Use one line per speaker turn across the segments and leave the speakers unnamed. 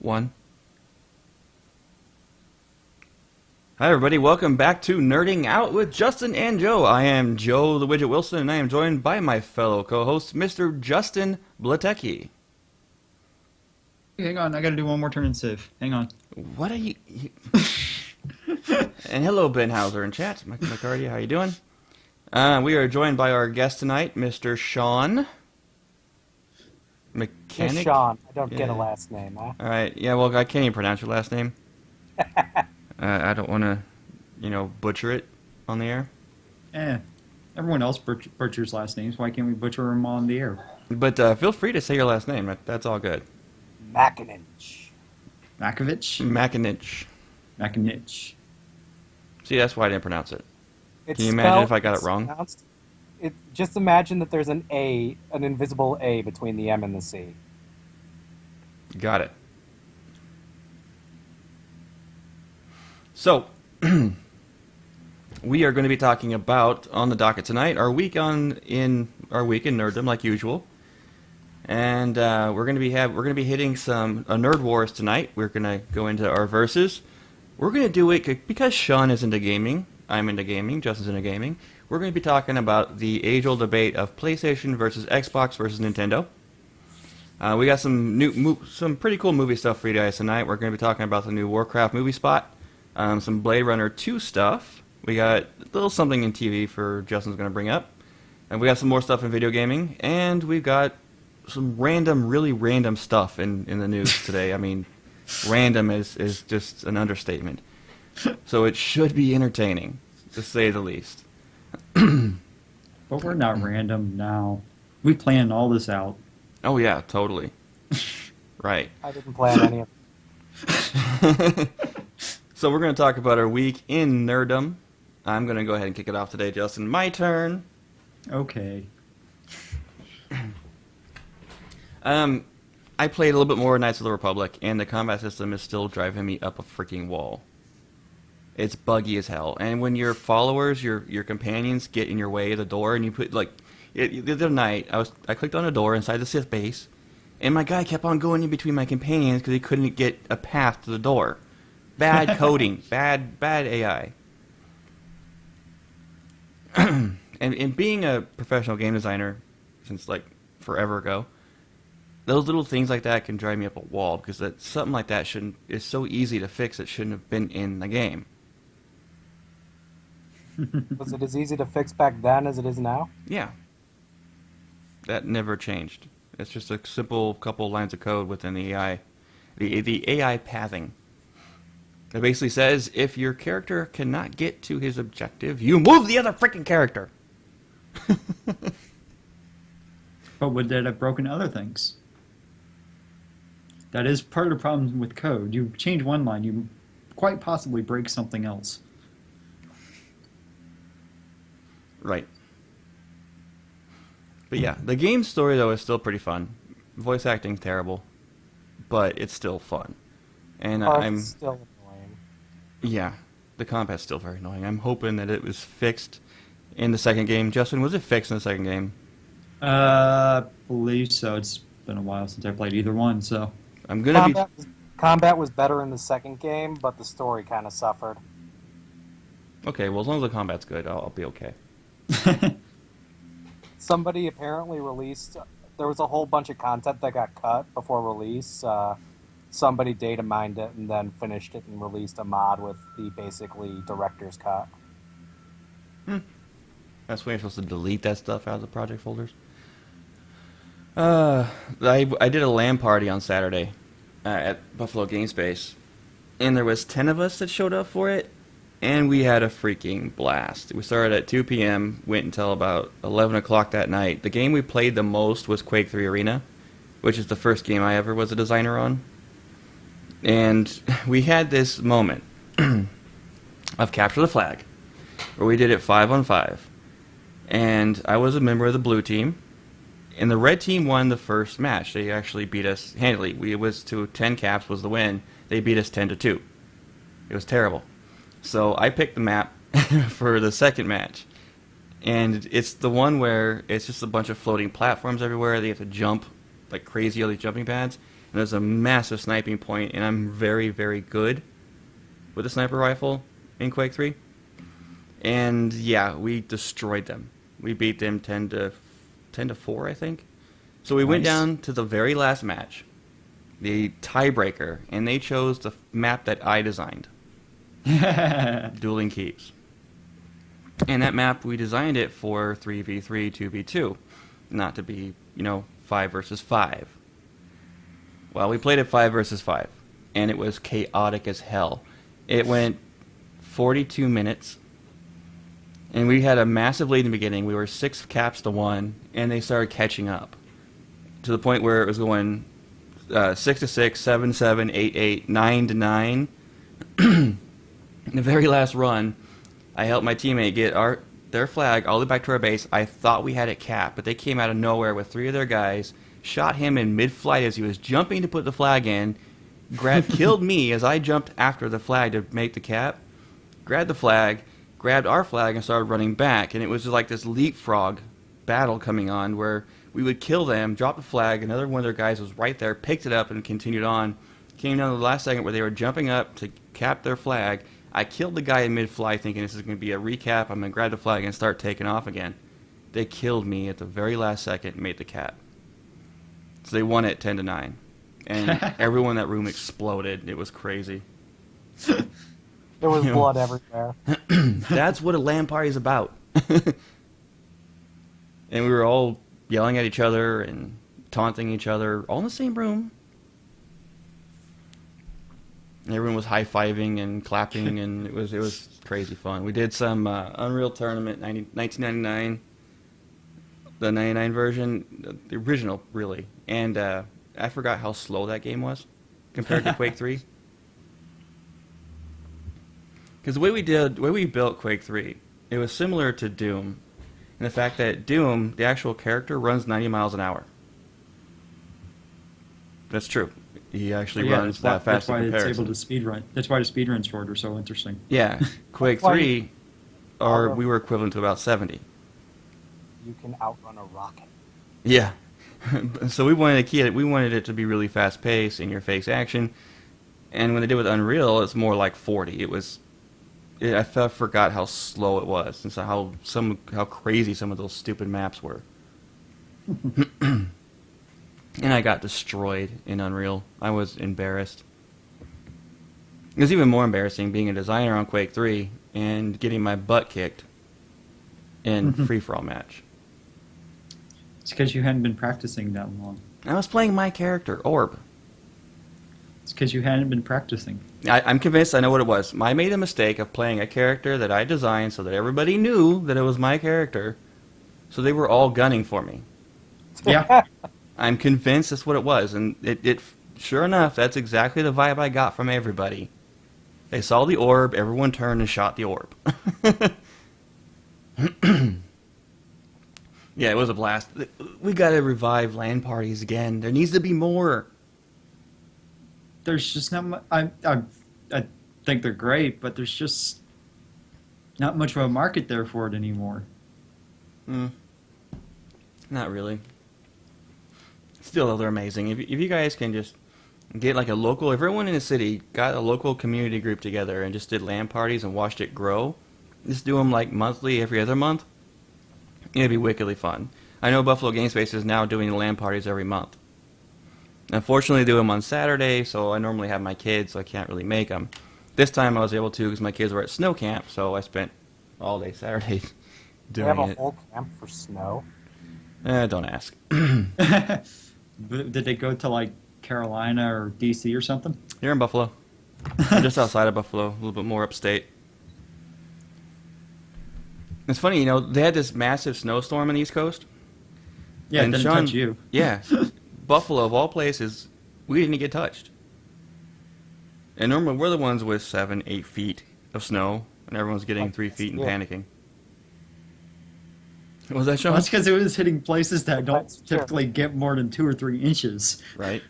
One. Hi, everybody. Welcome back to Nerding Out with Justin and Joe. I am Joe the Widget Wilson, and I am joined by my fellow co-host, Mr. Justin Blatecki.
Hang on, I gotta do one more turn and save. Hang on.
What are you... And hello, Ben Hauser in chat. Michael McCarty, how you doing? We are joined by our guest tonight, Mr. Sean Mechanic.
Just Sean. I don't get a last name, huh?
All right. Yeah, well, I can't even pronounce your last name. I don't want to, butcher it on the air.
Everyone else butchers last names. Why can't we butcher them on the air?
But feel free to say your last name. That's all good.
Macinich.
Makovich?
Macinich. See, that's why I didn't pronounce it.
It's
Can you imagine
spelled-
if I got it wrong?
pronounced- just imagine that there's an invisible A between the M and the C.
Got it. So, we are going to be talking about, on the docket tonight, our week in nerddom, like usual. And we're going to be hitting some Nerd Wars tonight. We're going to go into our verses. We're going to do it because Sean is into gaming. I'm into gaming. Justin's into gaming. We're going to be talking about the age-old debate of PlayStation versus Xbox versus Nintendo. We got some pretty cool movie stuff for you guys tonight. We're going to be talking about the new Warcraft movie spot, some Blade Runner 2 stuff. We got a little something in TV for Justin's going to bring up. And we got some more stuff in video gaming. And we've got some really random stuff in the news today. I mean, random is just an understatement. So it should be entertaining, to say the least.
But we're not random now. We planned all this out.
Oh yeah, totally. Right.
I didn't plan any of it.
So we're going to talk about our week in nerddom. I'm going to go ahead and kick it off today, Justin. My turn.
Okay.
I played a little bit more Knights of the Republic, and the combat system is still driving me up a freaking wall. It's buggy as hell. And when your followers, your companions, get in your way of the door, and you put, the other night, I clicked on a door inside the Sith base, and my guy kept on going in between my companions because he couldn't get a path to the door. Bad coding. bad AI. And being a professional game designer since, forever ago, those little things like that can drive me up a wall because something like that is so easy to fix it shouldn't have been in the game.
Was it as easy to fix back then as it is now?
Yeah. That never changed. It's just a simple couple lines of code within the AI. The AI pathing. It basically says if your character cannot get to his objective, you move the other freaking character.
But would that have broken other things? That is part of the problem with code. You change one line, you quite possibly break something else.
Right. But yeah, the game story, though, is still pretty fun. Voice acting terrible, but it's still fun. And
It's still annoying.
Yeah, the combat's still very annoying. I'm hoping that it was fixed in the second game. Justin, was it fixed in the second game?
I believe so. It's been a while since I played either one, so...
I'm going to be...
Combat was better in the second game, but the story kind of suffered.
Okay, well, as long as the combat's good, I'll be okay.
Somebody apparently released... There was a whole bunch of content that got cut before release. Somebody data mined it and then finished it and released a mod with the basically director's cut.
That's when you're supposed to delete that stuff out of the project folders. I did a LAN party on Saturday at Buffalo Game Space, and there was 10 of us that showed up for it, and we had a freaking blast. We started at 2 p.m., went until about 11 o'clock that night. The game we played the most was Quake 3 Arena, which is the first game I ever was a designer on. And we had this moment of Capture the Flag, where we did it 5-on-5. And I was a member of the blue team, and the red team won the first match. They actually beat us handily. It was to 10 caps was the win. They beat us 10-2. It was terrible. So I picked the map for the second match. And it's the one where it's just a bunch of floating platforms everywhere. They have to jump like crazy on these jumping pads. And there's a massive sniping point, and I'm very, very good with the sniper rifle in Quake 3. And yeah, we destroyed them. We beat them 10 to 4, I think. So we went
Nice.
down to the very last match, the tiebreaker, and they chose the map that I designed, Dueling Keeps. And that map, we designed it for 3v3, 2v2, not to be, 5 versus 5. Well, we played it 5 versus 5, and it was chaotic as hell. It went 42 minutes, and we had a massive lead in the beginning. We were 6 caps to 1, and they started catching up to the point where it was going 6 to 6, 7 7, 8 8, 9 to 9. In the very last run, I helped my teammate get their flag all the way back to our base. I thought we had it capped, but they came out of nowhere with 3 of their guys, shot him in mid-flight as he was jumping to put the flag in, killed me as I jumped after the flag to make the cap, grabbed the flag, grabbed our flag, and started running back. And it was just like this leapfrog battle coming on where we would kill them, drop the flag, another one of their guys was right there, picked it up, and continued on. Came down to the last second where they were jumping up to cap their flag. I killed the guy in mid-flight thinking this is going to be a recap. I'm going to grab the flag and start taking off again. They killed me at the very last second and made the cap. So they won it 10 to 9. And everyone in that room exploded. It was crazy.
There was blood everywhere.
That's what a LAN party is about. And we were all yelling at each other and taunting each other, all in the same room. And everyone was high-fiving and clapping, and it was crazy fun. We did some Unreal Tournament 1999, the 99 version, the original, really. And I forgot how slow that game was compared to Quake 3. Because the way we built Quake 3, it was similar to Doom. And the fact that Doom, the actual character, runs 90 miles an hour. That's true. He actually runs that fast in comparison.
That's why it's able to speed run. That's why the speed runs for it are so interesting.
Yeah, Quake
That's why
3, we were equivalent to about 70.
You can outrun a rocket.
Yeah. So we wanted it to be really fast paced, in your face action. And when they did with Unreal, it's more like 40. I forgot how slow it was, and so how crazy some of those stupid maps were. And I got destroyed in Unreal. I was embarrassed. It was even more embarrassing being a designer on Quake 3 and getting my butt kicked in free-for-all match.
It's because you hadn't been practicing that long.
I was playing my character, Orb.
It's because you hadn't been practicing.
I'm convinced I know what it was. I made a mistake of playing a character that I designed so that everybody knew that it was my character, so they were all gunning for me.
Yeah.
I'm convinced that's what it was, and it sure enough, that's exactly the vibe I got from everybody. They saw the orb, everyone turned and shot the orb. Yeah, it was a blast. We gotta revive LAN parties again. There needs to be more.
There's just not much. I think they're great, but there's just not much of a market there for it anymore.
Not really. Still, though, they're amazing. If you guys can just get like everyone in the city got a local community group together and just did LAN parties and watched it grow, just do them like monthly, every other month, it'd be wickedly fun. I know Buffalo Game Space is now doing LAN parties every month. Unfortunately, they do them on Saturday, so I normally have my kids, so I can't really make them. This time I was able to because my kids were at snow camp, so I spent all day Saturday
They
doing
have a
it.
whole camp for snow.
Don't ask.
Did they go to like Carolina or DC or something?
Here in Buffalo. We're just outside of Buffalo, a little bit more upstate. It's funny, they had this massive snowstorm on the East Coast.
Yeah,
And
it didn't
Sean-
touch you.
Yeah. Buffalo, of all places, we didn't get touched. And normally we're the ones with 7, 8 feet of snow, and everyone's getting 3 feet and
Yeah.
panicking. What was that, Sean?
Well, that's because it was hitting places that don't
That's true.
typically get more than 2 or 3 inches.
Right.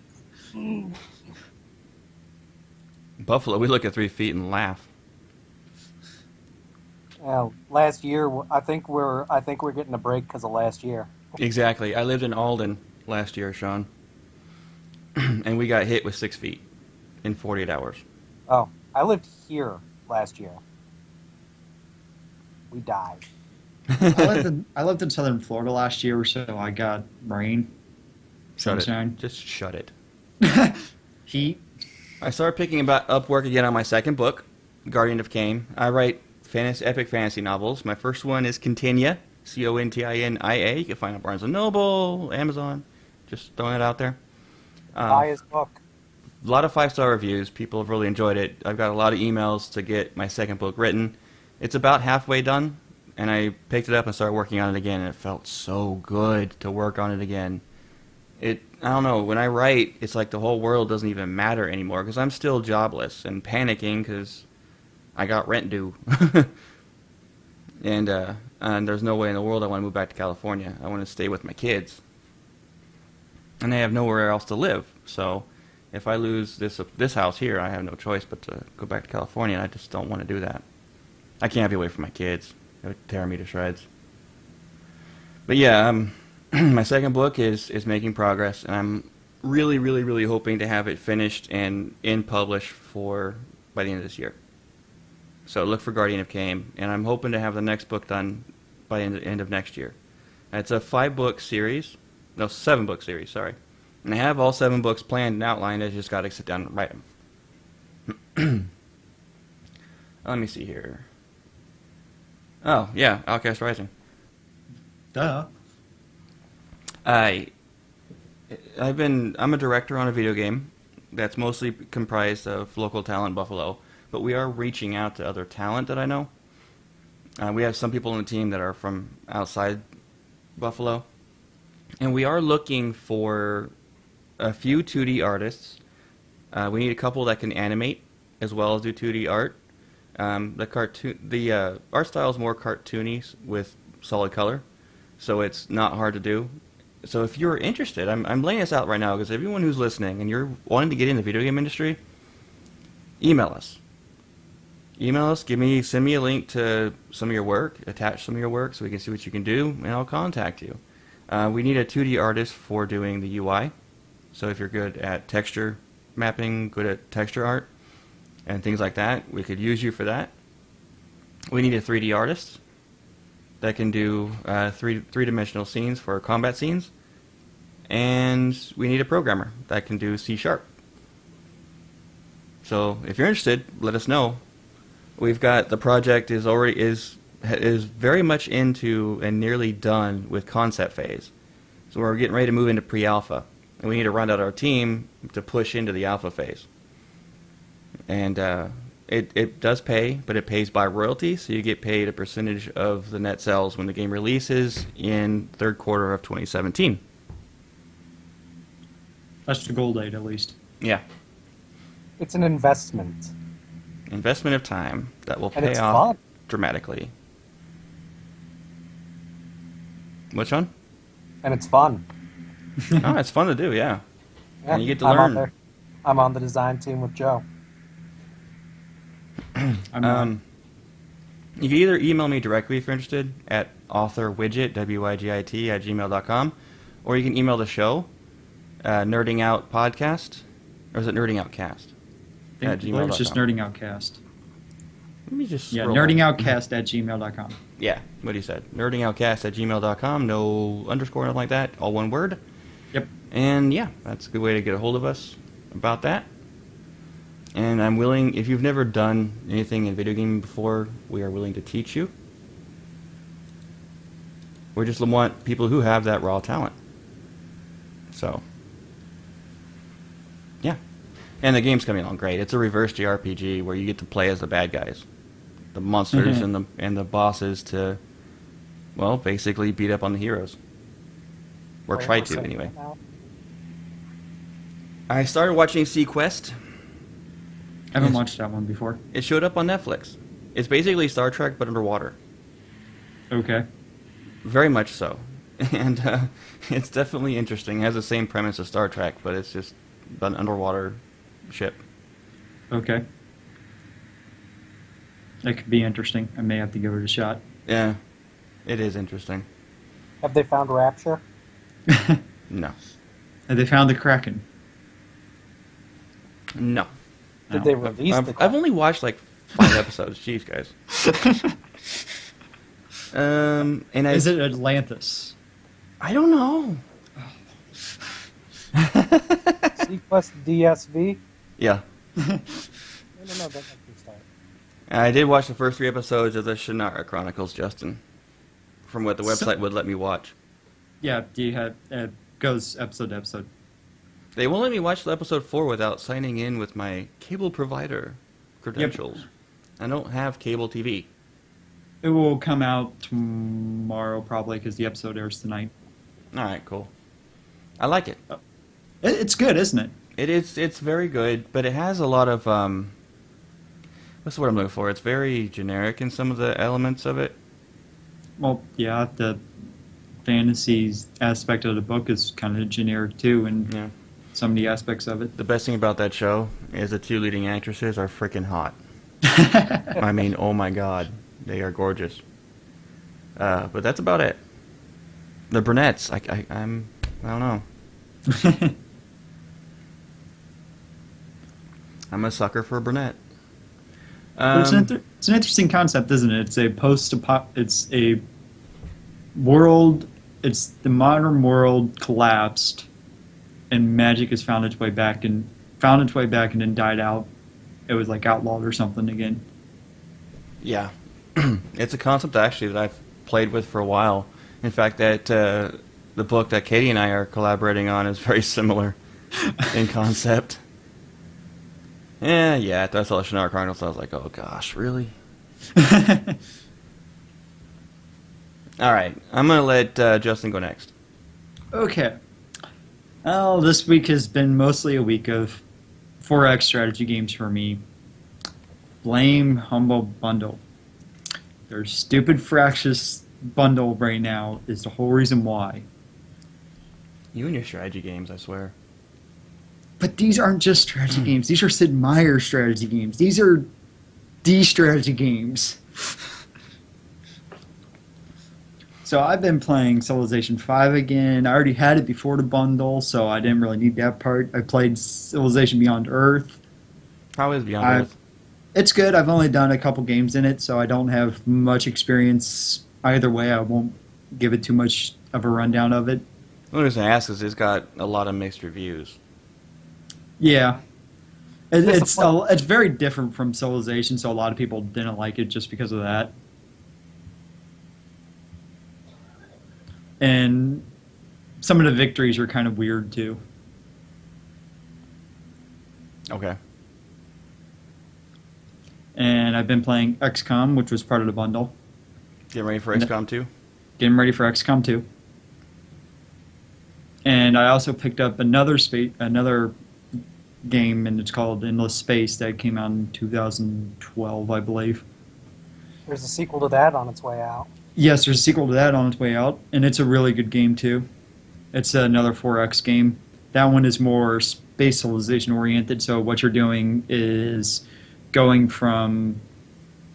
Buffalo, we look at 3 feet and laugh.
Last year, I think we're getting a break because of last year.
Exactly. I lived in Alden last year, Sean. and we got hit with 6 feet in 48 hours.
Oh, I lived here last year. We died.
I lived in southern Florida last year, so I got rain,
Shut
sunshine,
it. Just shut it.
heat.
I started picking up work again on my second book, Guardian of Cain. I write epic fantasy novels. My first one is Continia, Continia. You can find it on Barnes & Noble, Amazon. Just throwing it out there.
Buy his book.
A lot of 5-star reviews. People have really enjoyed it. I've got a lot of emails to get my second book written. It's about halfway done, and I picked it up and started working on it again, and it felt so good to work on it again. I don't know, when I write, it's like the whole world doesn't even matter anymore, because I'm still jobless and panicking because I got rent due. and there's no way in the world I want to move back to California. I want to stay with my kids. And they have nowhere else to live, so if I lose this house here, I have no choice but to go back to California, and I just don't want to do that. I can't be away from my kids. It would tear me to shreds. But yeah, my second book is making progress, and I'm really, really, really hoping to have it finished and in publish by the end of this year. So look for Guardian of Cain, and I'm hoping to have the next book done by the end of next year. It's a 7-book series, sorry. And I have all 7 books planned and outlined. I just got to sit down and write them. Let me see here. Oh, yeah, Outcast Rising.
Duh.
I'm a director on a video game that's mostly comprised of local talent in Buffalo, but we are reaching out to other talent that I know. We have some people on the team that are from outside Buffalo, and we are looking for a few 2D artists. We need a couple that can animate as well as do 2D art. The art style is more cartoony with solid color, so it's not hard to do. So if you're interested, I'm laying this out right now because everyone who's listening and you're wanting to get in the video game industry, email us. Send me a link to some of your work, attach some of your work so we can see what you can do, and I'll contact you. We need a 2D artist for doing the UI. So if you're good at texture mapping, good at texture art, and things like that, we could use you for that. We need a 3D artist that can do three-dimensional scenes for combat scenes. And we need a programmer that can do C#. So if you're interested, let us know. We've got the project is very much into and nearly done with concept phase. So we're getting ready to move into pre-alpha, and we need to round out our team to push into the alpha phase. And it does pay, but it pays by royalty, so you get paid a percentage of the net sales when the game releases in third quarter of 2017.
That's the goal date, at least.
Yeah.
It's an investment.
Investment of time that will
And
pay
it's
off
fun.
dramatically. Which one?
And it's fun.
Oh, it's fun to do, yeah.
Yeah,
And you get to
I'm on
learn.
there. I'm on the design team with Joe.
I'm not.
You can either email me directly if you're interested at authorwidget, WIGIT, @gmail.com, or you can email the show, Nerding Out Podcast, or is it Nerding Outcast?
I
At
think it's just
gmail.com.
Nerding Outcast.
Let me just
Yeah,
scroll.
nerdingoutcast at gmail.com.
Yeah, what he said. Nerdingoutcast at gmail.com, no underscore, nothing like that, all one word.
Yep.
And yeah, that's a good way to get a hold of us about that. And I'm willing, if you've never done anything in video gaming before, we are willing to teach you. We just want people who have that raw talent. So, yeah. And the game's coming along great. It's a reverse JRPG where you get to play as the bad guys. The monsters
Mhm.
and the bosses to, well, basically beat up on the heroes. Or
Oh,
try
we're
to,
saying
anyway.
that now?
I started watching Sequest.
I haven't
Yes.
watched that one before.
It showed up on Netflix. It's basically Star Trek but underwater.
Okay.
Very much so. And it's definitely interesting. It has the same premise as Star Trek, but it's just an underwater ship.
Okay. That could be interesting. I may have to give it a shot.
Yeah, it is interesting.
Have they found Rapture?
No.
Have they found the Kraken?
No.
No.
Did they release the
I've only watched like 5 episodes. Jeez, guys. And
Is it Atlantis?
I don't know.
Sequest DSV?
Yeah.
I don't know. That might be start.
I did watch the first 3 episodes of the Shannara Chronicles, Justin. From what the website would let me watch.
Yeah, goes episode to episode.
They won't let me watch the episode 4 without signing in with my cable provider credentials. I don't have cable TV.
It will come out tomorrow probably because the episode airs tonight.
All right, cool. I like it.
It's good, isn't it?
It's very good, but it has a lot of what's the word I'm looking for? It's very generic in some of the elements of it.
Well, yeah, the fantasy aspect of the book is kind of generic too, and
Yeah.
some of the aspects of it.
The best thing about that show is the 2 leading actresses are freaking hot. I mean, oh my god, they are gorgeous. But that's about it. The brunettes, I don't know. I'm a sucker for a brunette.
But it's an interesting concept, isn't it? It's a world. It's the modern world collapsed, and magic has found its way back and then died out. It was like outlawed or something again.
Yeah, it's a concept actually that I've played with for a while. In fact, that the book that Katie and I are collaborating on is very similar in concept. Yeah. After I saw the Shannara Chronicles, I was like, oh gosh, really? All right, I'm gonna let Justin go next.
Okay. Well, this week has been mostly a week of 4X strategy games for me. Blame Humble Bundle. Their stupid fractious bundle right now is the whole reason why.
You and your strategy games, I swear.
But these aren't just strategy games. These are Sid Meier strategy games. These are D-strategy games. So I've been playing Civilization 5 again. I already had it before the bundle, so I didn't really need that part. I played Civilization Beyond Earth.
How is Beyond Earth?
It's good. I've only done a couple games in it, so I don't have much experience either way. I won't give it too much of a rundown of it.
The only reason I ask is it's got a lot of mixed reviews.
Yeah. It's very different from Civilization, so a lot of people didn't like it just because of that. And some of the victories are kind of weird, too.
Okay.
And I've been playing XCOM, which was part of the bundle.
Getting ready for XCOM 2?
Getting ready for XCOM 2. And I also picked up another game, and it's called Endless Space, that came out in 2012, I believe.
There's a sequel to that on its way out.
Yes, there's a sequel to that on its way out, and it's a really good game, too. It's another 4X game. That one is more space civilization oriented, so what you're doing is going from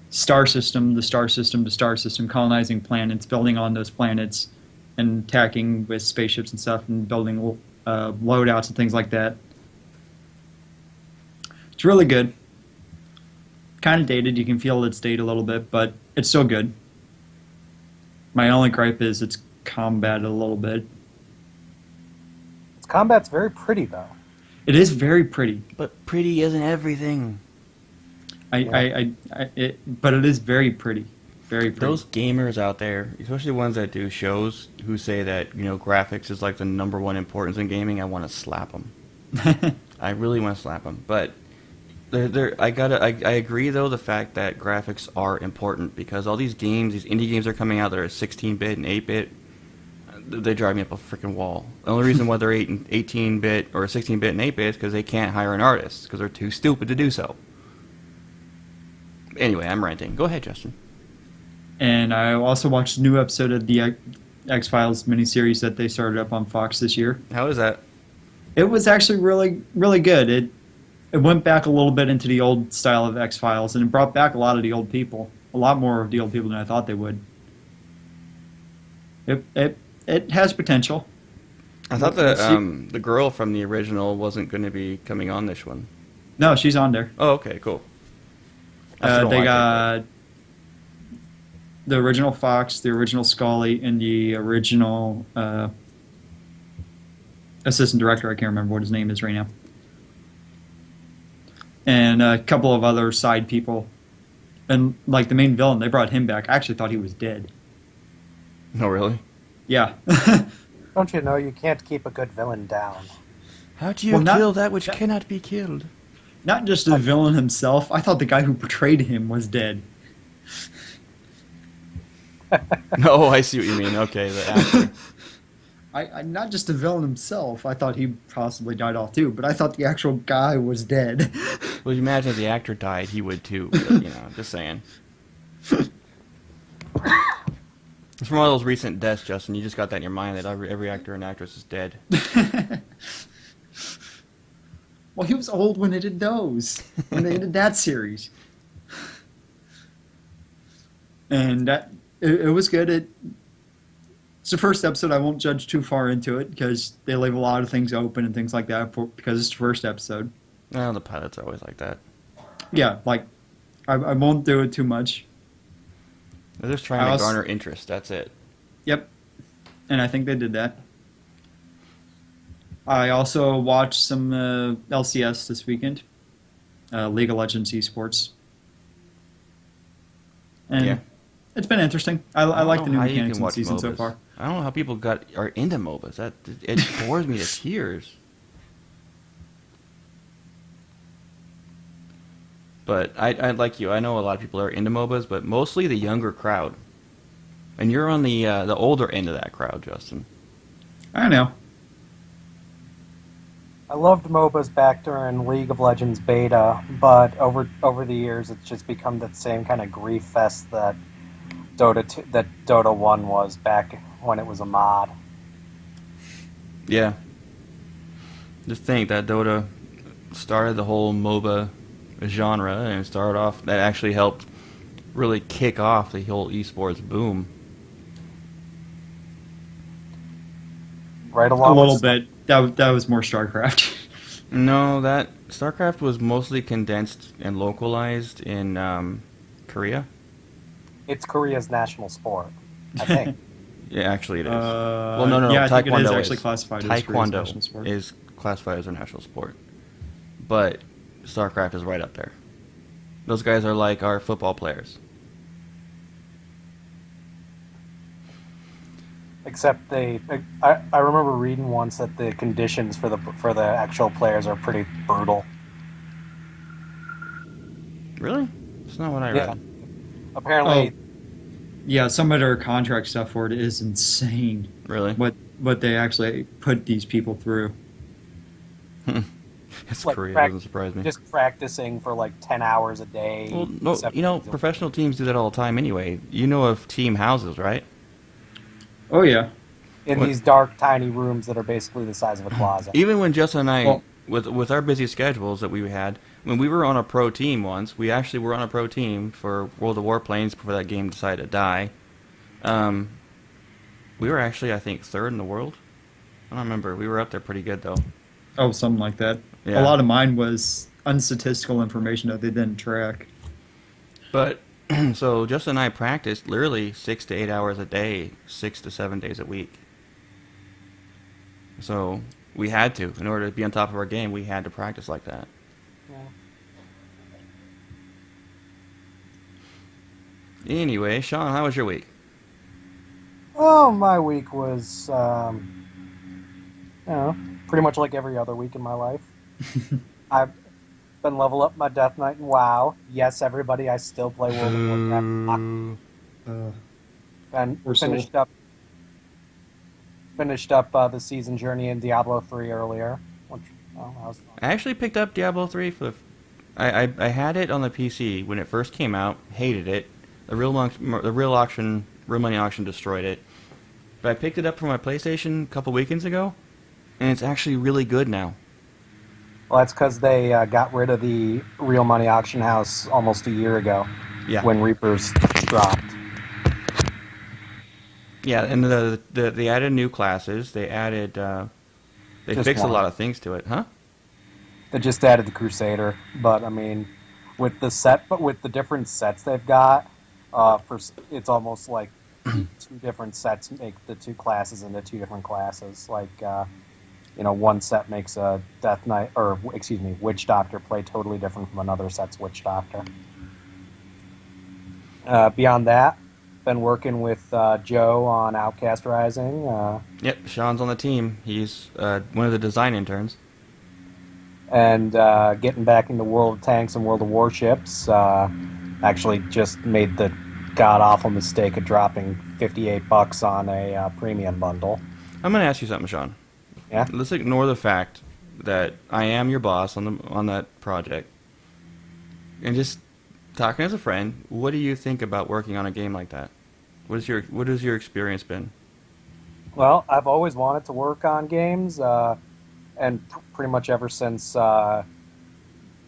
star system to star system to star system, colonizing planets, building on those planets, and attacking with spaceships and stuff, and building loadouts and things like that. It's really good. Kind of dated. You can feel its date a little bit, but it's still good. My only gripe is it's combat a little bit.
Its combat's very pretty, though.
It is very pretty.
But pretty isn't everything.
But it is very pretty. Very pretty.
Those gamers out there, especially ones that do shows, who say that graphics is like the #1 importance in gaming, I want to slap them. I really want to slap them. But I agree though the fact that graphics are important because all these games, these indie games are coming out that are 16-bit and 8-bit. They drive me up a freaking wall. The only reason why they're 18-bit or 16-bit and 8-bit is because they can't hire an artist because they're too stupid to do so. Anyway, I'm ranting. Go ahead, Justin.
And I also watched a new episode of the X-Files miniseries that they started up on Fox this year.
How is that?
It was actually really, really good. It went back a little bit into the old style of X-Files, and it brought back a lot of the old people. A lot more of the old people than I thought they would. It has potential.
I thought the girl from the original wasn't going to be coming on this one.
No, she's on there.
Oh, okay, cool. I still don't
They
like her,
got the original Fox, the original Scully, and the original assistant director. I can't remember what his name is right now. And a couple of other side people. And like the main villain, they brought him back. I actually thought he was dead.
but... No, really?
Yeah.
Don't you know you can't keep a good villain down?
How do you
Well, not-
kill that which
not-
cannot be killed?
Not just the villain himself. I thought the guy who portrayed him was dead.
No, I see what you mean. Okay, the actor.
I not just the villain himself. I thought he possibly died off too, but I thought the actual guy was dead.
Well, you imagine if the actor died, he would too. But, you know, just saying. It's from all those recent deaths, Justin. You just got that in your mind that every actor and actress is dead.
Well, he was old when they did those. When they did that series. And it was good. It's the first episode. I won't judge too far into it because they leave a lot of things open and things like that because it's the first episode.
Oh, the pilots are always like that.
Yeah, like, I won't do it too much.
They're just trying
I
to
also-
garner interest. That's it.
Yep. And I think they did that. I also watched some LCS this weekend. League of Legends esports. And
Yeah.
it's been interesting. I
don't
like the
know
new
how you
mechanics
can
in the
watch
season so
MOBAs.
far.
I don't know how people are into MOBAs. It bores me to tears. But I like you. I know a lot of people are into MOBAs, but mostly the younger crowd. And you're on the older end of that crowd, Justin.
I don't know.
I loved MOBAs back during League of Legends beta, but over the years, it's just become that same kind of grief fest that Dota 1 was back when it was a mod.
Yeah. Just think that Dota started the whole MOBA genre and started off. That actually helped really kick off the whole esports boom.
Right
A
along
little
with
bit. That was more StarCraft.
No, that StarCraft was mostly condensed and localized in Korea.
It's Korea's national sport, I think.
Yeah, actually it is.
Well,
no.
Yeah, I think it is
Taekwondo
actually classified as Korea's national
Taekwondo
sport.
is classified as a national sport, but StarCraft is right up there. Those guys are like our football players.
Except I remember reading once that the conditions for the actual players are pretty brutal.
Really? That's not what I
Yeah.
read.
Apparently,
Yeah, some of their contract stuff for it is insane.
Really?
What they actually put these people through.
It's
Like
Korea.
prac-
Doesn't surprise me.
just practicing for like 10 hours a day.
Well, no,
7
you know,
days a week.
professional teams do that all the time anyway. You know of team houses, right?
Oh yeah.
in
what-
these dark, tiny rooms that are basically the size of a closet.
Even when Justin and I,
Well-
with our busy schedules that we had, when we were on a pro team once, we actually were on a pro team for World of Warplanes before that game decided to die. We were actually, I think, third in the world. I don't remember. We were up there pretty good though.
Oh, something like that.
Yeah.
A lot of mine was unstatistical information that they didn't track.
But so Justin and I practiced literally 6 to 8 hours a day, 6 to 7 days a week. So we had to, in order to be on top of our game, we had to practice like that.
Yeah.
Anyway, Sean, how was your week?
Oh, my week was, pretty much like every other week in my life. I've been level up my Death Knight and WoW. Yes, everybody, I still play World of Warcraft. And
Poor soul.
finished up the season journey in Diablo 3 earlier. Which, that was fun.
I actually picked up Diablo 3 for the... I had it on the PC when it first came out, hated it. The real money auction destroyed it. But I picked it up for my PlayStation a couple weekends ago, and it's actually really good now.
Well, that's because they got rid of the real money auction house almost a year ago
Yeah.
when Reapers dropped.
Yeah, and they added new classes. They added they
Just
fixed a
one.
lot of things to it, huh?
They just added the Crusader, but I mean, with the different sets they've got, it's almost like the two different sets make the two classes into two different classes. Like, one set makes a Death Knight, or excuse me, Witch Doctor play totally different from another set's Witch Doctor. Beyond that, been working with Joe on Outcast Rising.
Yep, Sean's on the team. He's one of the design interns.
And getting back into World of Tanks and World of Warships. Actually, just made the god awful mistake of dropping $58 on a premium bundle.
I'm going to ask you something, Sean.
Yeah.
Let's ignore the fact that I am your boss on that project, and just talking as a friend. What do you think about working on a game like that? What has your experience been?
Well, I've always wanted to work on games, and pretty much ever since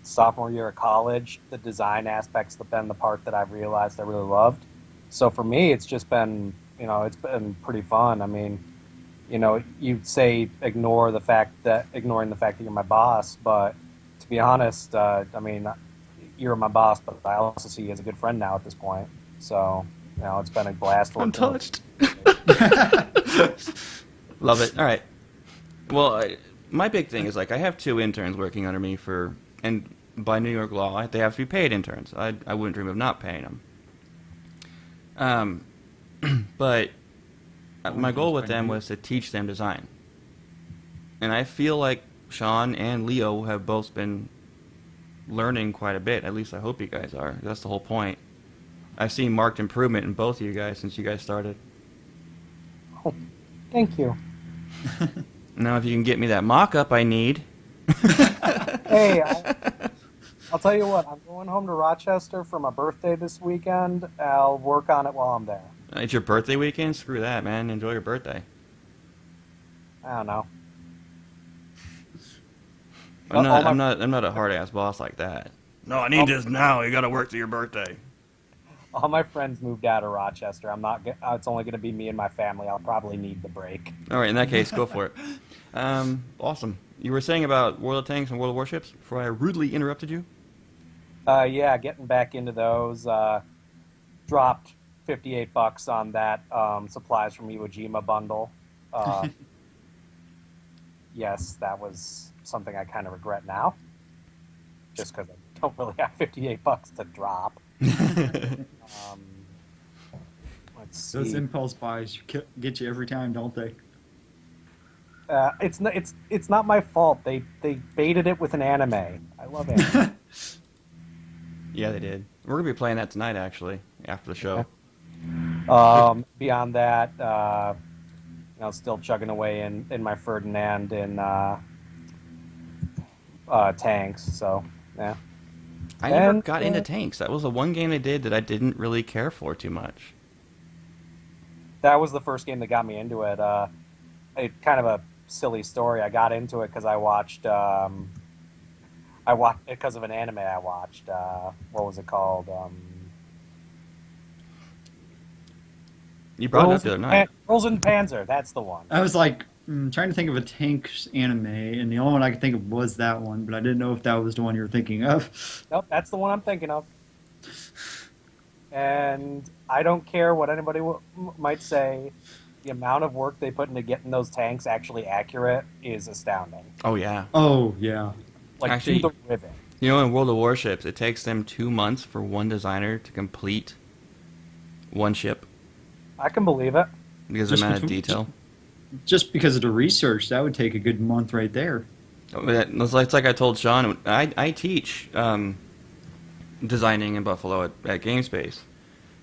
sophomore year of college, the design aspects have been the part that I've realized I really loved. So for me, it's just been, it's been pretty fun. I mean, you'd say ignoring the fact that you're my boss, but to be honest, I mean, you're my boss, but I also see you as a good friend now at this point. So, it's been a blast.
I'm touched. Love it. All right. Well, my big thing is, like, I have 2 interns working under me and by New York law, they have to be paid interns. I wouldn't dream of not paying them. But my goal with them was to teach them design. And I feel like Sean and Leo have both been learning quite a bit. At least I hope you guys are. That's the whole point. I've seen marked improvement in both of you guys since you guys started.
Oh, thank you.
Now, if you can get me that mock-up I need.
Hey, I'll tell you what. I'm going home to Rochester for my birthday this weekend. I'll work on it while I'm there.
It's your birthday weekend? Screw that, man. Enjoy your birthday.
I don't know.
I'm not a hard-ass boss like that. No, I need this now. You got to work through your birthday.
All my friends moved out of Rochester. It's only going to be me and my family. I'll probably need the break.
All right, in that case, go for it. Awesome. You were saying about World of Tanks and World of Warships before I rudely interrupted you?
Yeah, getting back into those. Dropped $58 on that supplies from Iwo Jima bundle. Yes, that was something I kind of regret now, just because I don't really have $58 to drop. Let's see.
Those impulse buys get you every time, don't they?
It's not my fault. They baited it with an anime. I love anime.
Yeah, they did. We're going to be playing that tonight, actually, after the show.
Beyond that, still chugging away in my Ferdinand and tanks. So, yeah.
I never got into tanks. That was the one game they did that I didn't really care for too much.
That was the first game that got me into it. It kind of a silly story. I got into it because I watched because of an anime I watched. What was it called?
You brought it up the other night.
Rosen Panzer. That's the one.
I was like trying to think of a tanks anime, and the only one I could think of was that one, but I didn't know if that was the one you were thinking of.
Nope, that's the one I'm thinking of. And I don't care what anybody might say. The amount of work they put into getting those tanks actually accurate is astounding.
Oh, yeah.
Oh, yeah.
Like,
Actually,
to the ribbon.
You know, in World of Warships, it takes them 2 months for one designer to complete one ship
I can believe it.
because of the amount of
between-
detail.
Just because of the research, that would take a good month right there.
It's like I told Sean, I teach designing in Buffalo at GameSpace.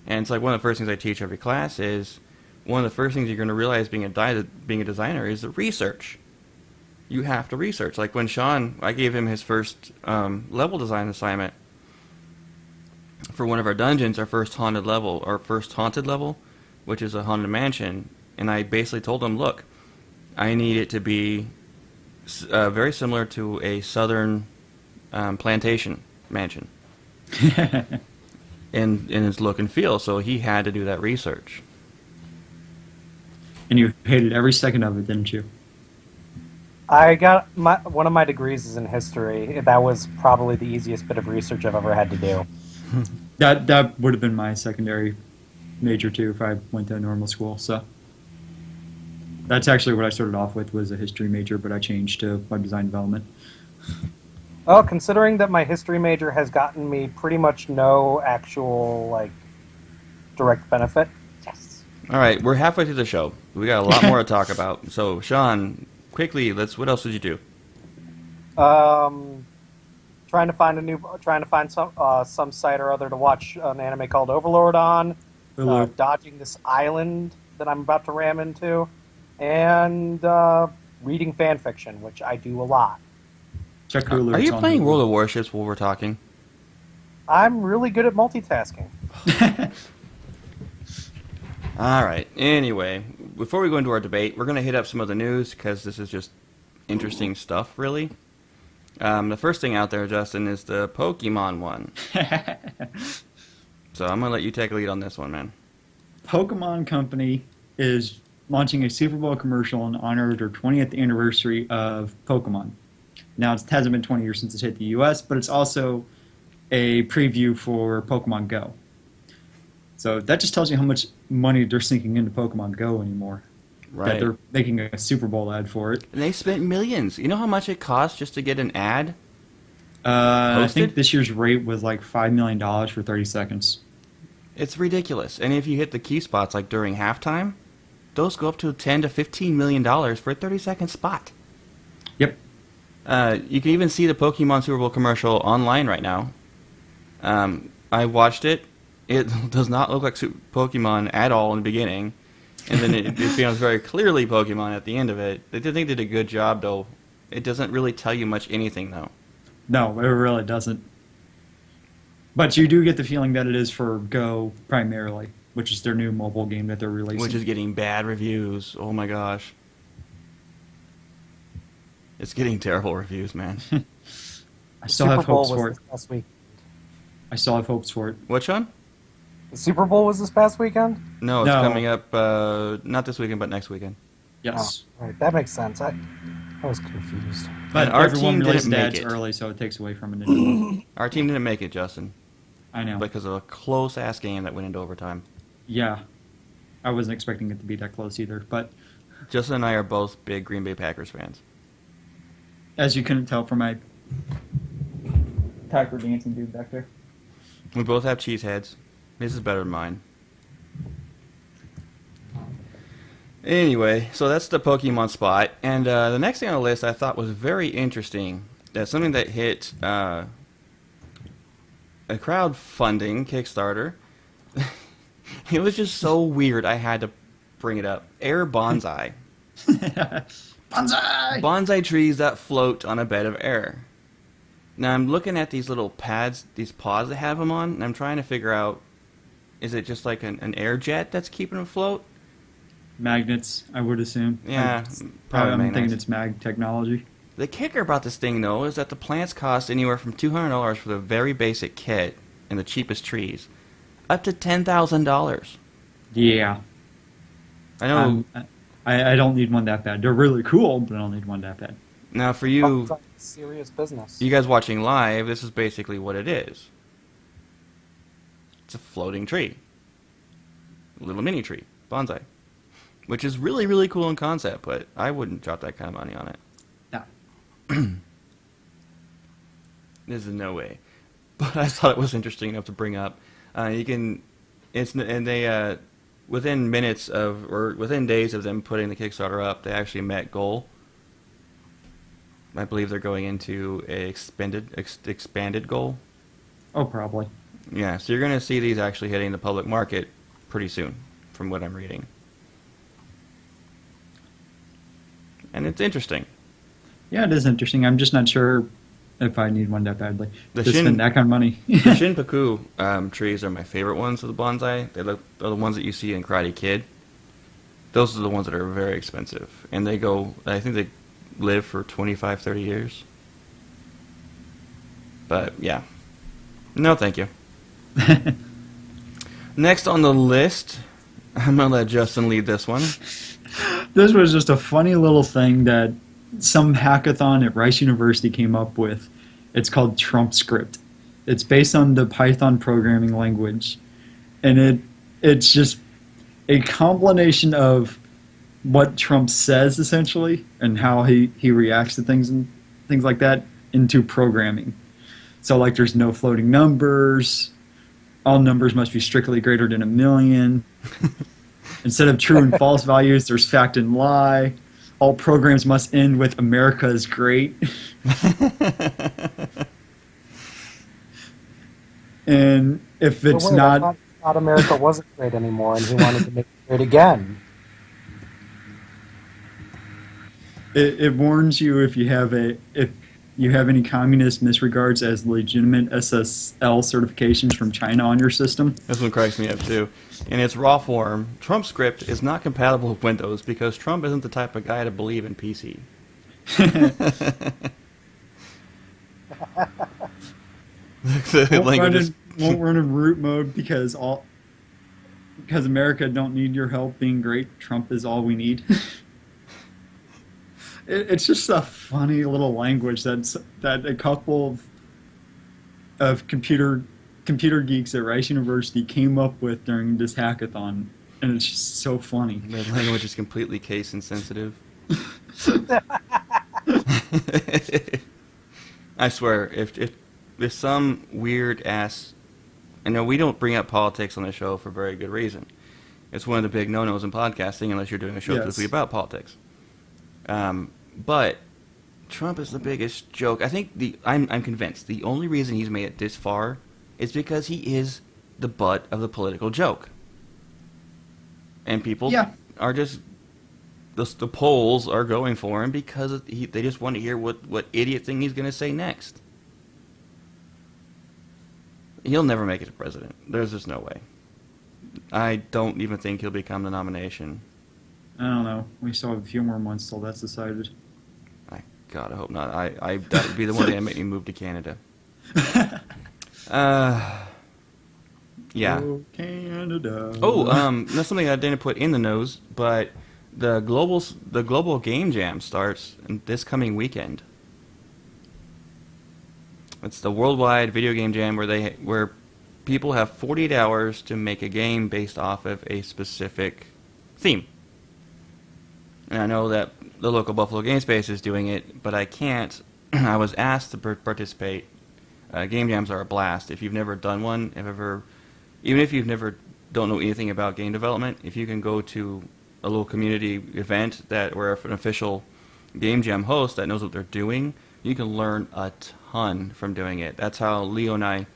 And it's like one of the first things I teach every class is one of the first things you're going to realize being a designer is the research. You have to research. Like when Sean, I gave him his first level design assignment for one of our dungeons, our first haunted level, which is a haunted mansion. And I basically told him, look, I need it to be very similar to a southern plantation mansion in its look and feel. So he had to do that research.
And you hated every second of it, didn't you?
I got one of my degrees is in history. That was probably the easiest bit of research I've ever had to do.
That would have been my secondary major too if I went to a normal school. So that's actually what I started off with was a history major, but I changed to web design development.
Well, considering that my history major has gotten me pretty much no actual direct benefit. Yes.
All right, we're halfway through the show. We got a lot more to talk about. So, Sean, quickly, what else did you do?
Trying to find some site or other to watch an anime called Overlord on.
Hulu.
Dodging this island that I'm about to ram into, and reading fan fiction, which I do a lot.
Check Hulu.
Are
it's
you
on
playing
Hulu.
World of Warships while we're talking?
I'm really good at multitasking.
All right. Anyway, before we go into our debate, we're going to hit up some of the news because this is just interesting stuff, really. The first thing out there, Justin, is the Pokemon one. So I'm going to let you take a lead on this one, man.
Pokemon Company is launching a Super Bowl commercial in honor of their 20th anniversary of Pokemon. Now, it hasn't been 20 years since it hit the U.S., but it's also a preview for Pokemon Go. So that just tells you how much money they're sinking into Pokemon Go anymore. That
Right.
they're making a Super Bowl ad for it.
And they spent millions. You know how much it costs just to get an ad?
I
Posted?
think this year's rate was like $5 million for 30 seconds.
It's ridiculous. And if you hit the key spots like during halftime, those go up to $10 to $15 million for a 30-second spot.
Yep.
You can even see the Pokemon Super Bowl commercial online right now. I watched it. It does not look like Pokemon at all in the beginning, and then it becomes very clearly Pokemon at the end of it. They think they did a good job, though. It doesn't really tell you much anything, though.
No, it really doesn't. But you do get the feeling that it is for Go primarily, which is their new mobile game that they're releasing.
Which is getting bad reviews. Oh my gosh. It's getting terrible reviews, man.
I still have
Super Bowl
hopes
was
for it.
this past week.
I still have hopes for it.
What, Sean?
The Super Bowl was this past weekend.
No, it's
No.
coming up, not this weekend, but next weekend.
Yes.
Oh, right, that makes sense. I was confused.
But
And our
everyone
team
released
didn't make
ads
it.
early, so it takes away from it.
Our team didn't make it, Justin,
I know.
because of a close-ass game that went into overtime.
Yeah. I wasn't expecting it to be that close either. But
Justin and I are both big Green Bay Packers fans.
as you couldn't tell from my Packer dancing dude back there.
We both have cheese heads. His is better than mine. Anyway, so that's the Pokemon spot. And the next thing on the list I thought was very interesting. That's something that hit a crowdfunding Kickstarter. It was just so weird I had to bring it up. Air Bonsai.
Bonsai!
Bonsai trees that float on a bed of air. Now I'm looking at these little pads, these paws they have them on, and I'm trying to figure out, is it just like an air jet that's keeping them afloat?
Magnets, I would assume.
Yeah,
I'm
probably
thinking
magnets.
it's mag technology.
The kicker about this thing, though, is that the plants cost anywhere from $200 for the very basic kit and the cheapest trees, up to $10,000.
Yeah.
I know.
I don't need one that bad. They're really cool, but I don't need one that bad.
Now, for you,
Serious business.
you guys watching live, this is basically what it is. It's a floating tree, a little mini tree, bonsai, which is really, really cool in concept. But I wouldn't drop that kind of money on it.
No.
There's no way. But I thought it was interesting enough to bring up. Within minutes of, or within days of them putting the Kickstarter up, they actually met goal. I believe they're going into a expanded goal.
Oh, probably.
Yeah, so you're going to see these actually hitting the public market pretty soon, from what I'm reading. And it's interesting.
Yeah, it is interesting. I'm just not sure if I need one that badly.
The
to spend that kind of money.
The Shinpaku trees are my favorite ones of the bonsai. They're the ones that you see in Karate Kid. Those are the ones that are very expensive. And I think they live for 25, 30 years. But, yeah. No, thank you. Next on the list, I'm going to let Justin lead this one.
This was just a funny little thing that some hackathon at Rice University came up with. It's called Trump Script. It's based on the Python programming language, and it's just a combination of what Trump says essentially and how he reacts to things and things like that into programming. So like there's no floating numbers. All numbers must be strictly greater than 1,000,000. Instead of true and false values, there's fact and lie. All programs must end with America is great. And if
But
it's
wait, I
not,
thought America wasn't great anymore, and he wanted to make it great again.
it warns you if you have any communist misregards as legitimate SSL certifications from China on your system.
This one cracks me up too. In its raw form, Trump Script is not compatible with Windows because Trump isn't the type of guy to believe in PC. The language is
Won't run in root mode because America don't need your help being great. Trump is all we need. It's just a funny little language that a couple of computer geeks at Rice University came up with during this hackathon, and it's just so funny.
the language is completely case insensitive. I swear, if some weird ass, I know we don't bring up politics on the show for very good reason. It's one of the big no-nos in podcasting unless you're doing a show
Yes.
specifically about politics. But Trump is the biggest joke. I think I'm convinced the only reason he's made it this far is because he is the butt of the political joke, and people
Yeah.
are just the polls are going for him because they just want to hear what idiot thing he's going to say next. He'll never make it to president. There's just no way. I don't even think he'll become the nomination.
I don't know. We still have a few more months till that's decided.
God, I hope not. That would be the one thing that make me move to Canada. Yeah.
Oh, Canada.
That's something I didn't put in the nose, but the global game jam starts this coming weekend. It's the worldwide video game jam where people have 48 hours to make a game based off of a specific theme. And I know that the local Buffalo Game Space is doing it, but I can't. I was asked to participate. Game jams are a blast. If you've never done one, even if you've never don't know anything about game development, if you can go to a little community event where an official game jam host that knows what they're doing, you can learn a ton from doing it. That's how Leo and I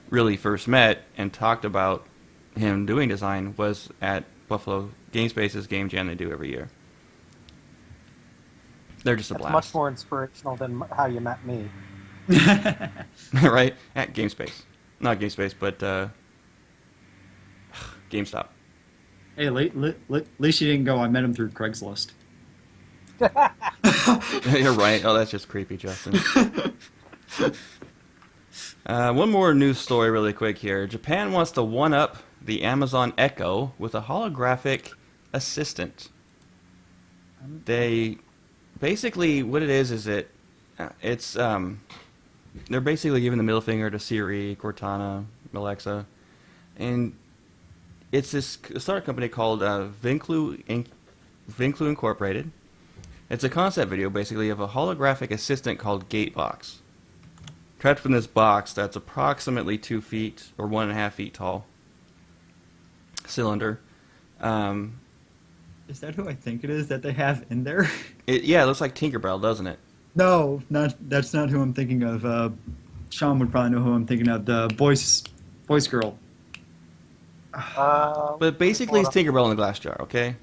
really first met and talked about him doing design was at Buffalo Game Space's game jam they do every year. They're just a
That's
blast.
much more inspirational than how you met me.
Right? At GameSpace. Not GameSpace, but GameStop.
Hey, at least you didn't go. I met him through Craigslist.
You're right. Oh, that's just creepy, Justin. One more news story really quick here. Japan wants to one-up the Amazon Echo with a holographic assistant. They... Basically, what it is they're basically giving the middle finger to Siri, Cortana, Alexa, and it's this startup company called Vinclu Incorporated. It's a concept video, basically, of a holographic assistant called Gatebox. Trapped in this box that's approximately 2 feet or 1.5 feet tall. Cylinder.
Is that who I think it is that they have in there?
It looks like Tinkerbell, doesn't it?
No, that's not who I'm thinking of. Sean would probably know who I'm thinking of. The voice girl.
But basically, it's Tinkerbell in the glass jar, okay?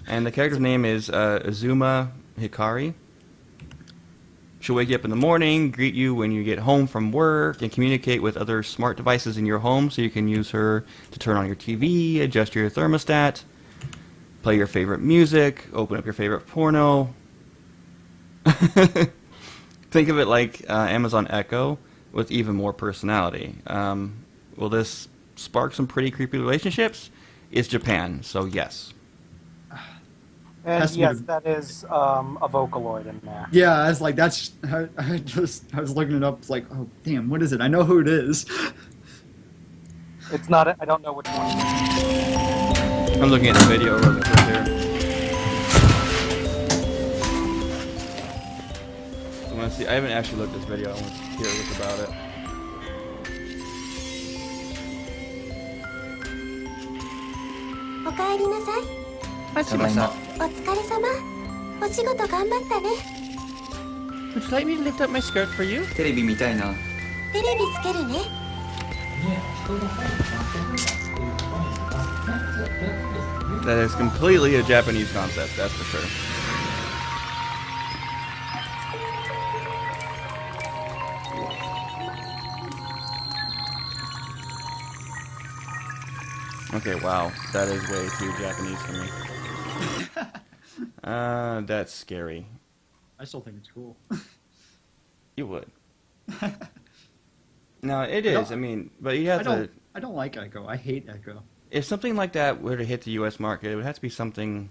And the character's name is Azuma Hikari. She'll wake you up in the morning, greet you when you get home from work, and communicate with other smart devices in your home, so you can use her to turn on your TV, adjust your thermostat, play your favorite music, open up your favorite porno. Think of it like Amazon Echo with even more personality. Will this spark some pretty creepy relationships? It's Japan, so yes.
And
Has to be
yes,
the-
that is a Vocaloid in there.
Yeah, I was like, that's. I was looking it up. It's like, oh damn, what is it? I know who it is.
It's not. I don't know which one. It is.
I'm looking at the video real quick here. I want to see. I haven't actually looked at this video. I want to hear what's about it.
おかえりなさい。
I see myself.
お疲れ様。お仕事頑張ったね。
Would you like me to lift up my skirt for you?
テレビ見たいな。
テレビつけるね。
That is completely a Japanese concept, that's for sure. Okay, wow. That is way too Japanese for me. That's scary.
I still think it's cool.
You would. No, it is. I mean, but you have to...
I don't like Echo. I hate Echo.
If something like that were to hit the U.S. market, it would have to be something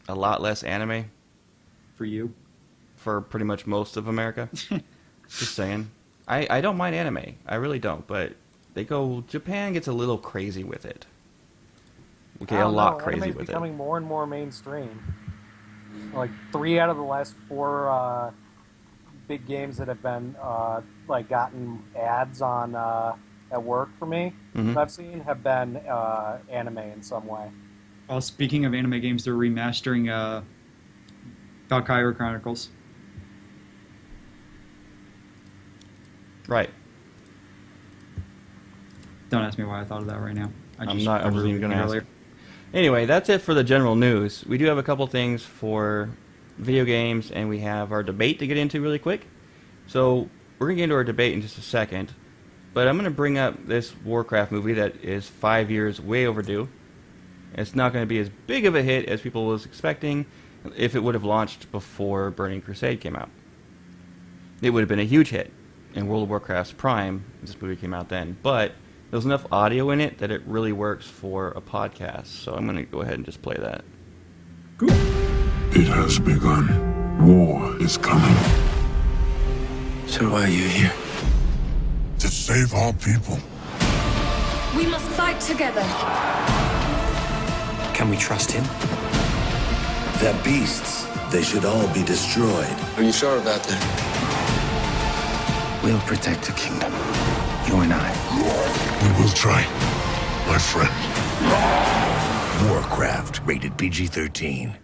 a lot less anime
For you.
for pretty much most of America. Just saying. I don't mind anime. I really don't. But they go... Japan gets a little crazy with it. Okay,
I
a
don't
lot
know,
crazy
anime's
with it.
becoming more and more mainstream. Like 3 out of the last 4 big games that have been like gotten ads on at work for me
Mhm.
that I've seen have been anime in some way.
Oh, speaking of anime games, they're remastering Valkyrie Chronicles.
Right.
Don't ask me why I thought of that right now. I
I wasn't even going to ask.
earlier.
Anyway, that's it for the general news. We do have a couple things for video games, and we have our debate to get into really quick. So we're going to get into our debate in just a second. But I'm going to bring up this Warcraft movie that is 5 years way overdue. It's not going to be as big of a hit as people was expecting if it would have launched before Burning Crusade came out. It would have been a huge hit in World of Warcraft's prime if this movie came out then. But there's enough audio in it that it really works for a podcast. So I'm going to go ahead and just play that.
Cool.
It has begun. War is coming.
So why are you here?
To save our people.
We must fight together.
Can we trust him?
They're beasts. They should all be destroyed.
Are you sure about that? We'll protect the kingdom. You and I.
We will try, my friend.
Warcraft, rated PG-13.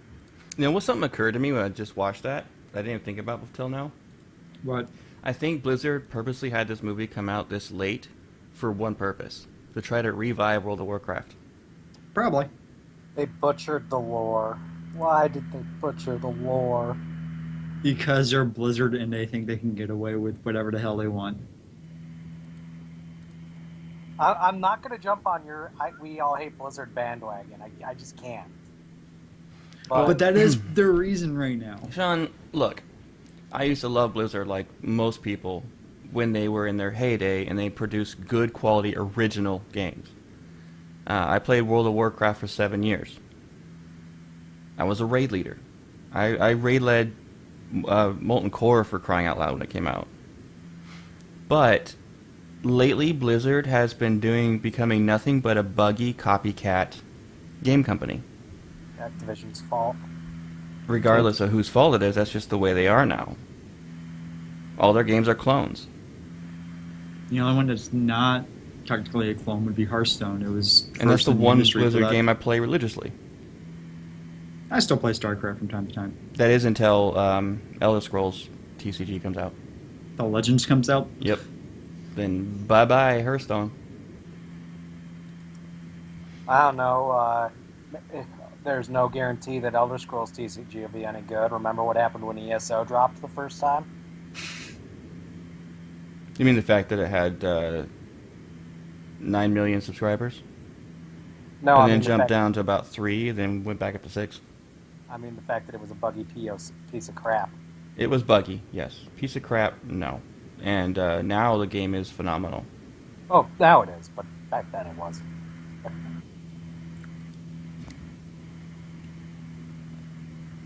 You know, something occurred to me when I just watched that I didn't even think about until now.
What?
I think Blizzard purposely had this movie come out this late for one purpose. To try to revive World of Warcraft.
Probably.
They butchered the lore. Why did they butcher the lore?
Because they're Blizzard and they think they can get away with whatever the hell they want.
I'm not going to jump on your we all hate Blizzard bandwagon. I just can't.
But that is their reason right now.
Sean, look, I used to love Blizzard like most people when they were in their heyday and they produced good quality original games. I played World of Warcraft for 7 years. I was a raid leader. I raid led Molten Core for crying out loud when it came out. But lately Blizzard has been becoming nothing but a buggy copycat game company.
Activision's fault.
Regardless of whose fault it is, that's just the way they are now. All their games are clones.
The only one that's not technically a clone would be Hearthstone. It was
And that's
first
the
in
one
industry for
Blizzard
that.
game I play religiously.
I still play StarCraft from time to time.
That is until Elder Scrolls TCG comes out.
The Legends comes out.
Yep. Then bye-bye Hearthstone.
I don't know. There's no guarantee that Elder Scrolls TCG will be any good. Remember what happened when ESO dropped the first time?
You mean the fact that it had 9 million subscribers?
No,
and
I
then
mean the
jumped
fact,
down to about 3, then went back up to 6.
I mean the fact that it was a buggy piece of crap.
It was buggy, yes. Piece of crap, no. And now the game is phenomenal.
Oh, now it is, but back then it wasn't.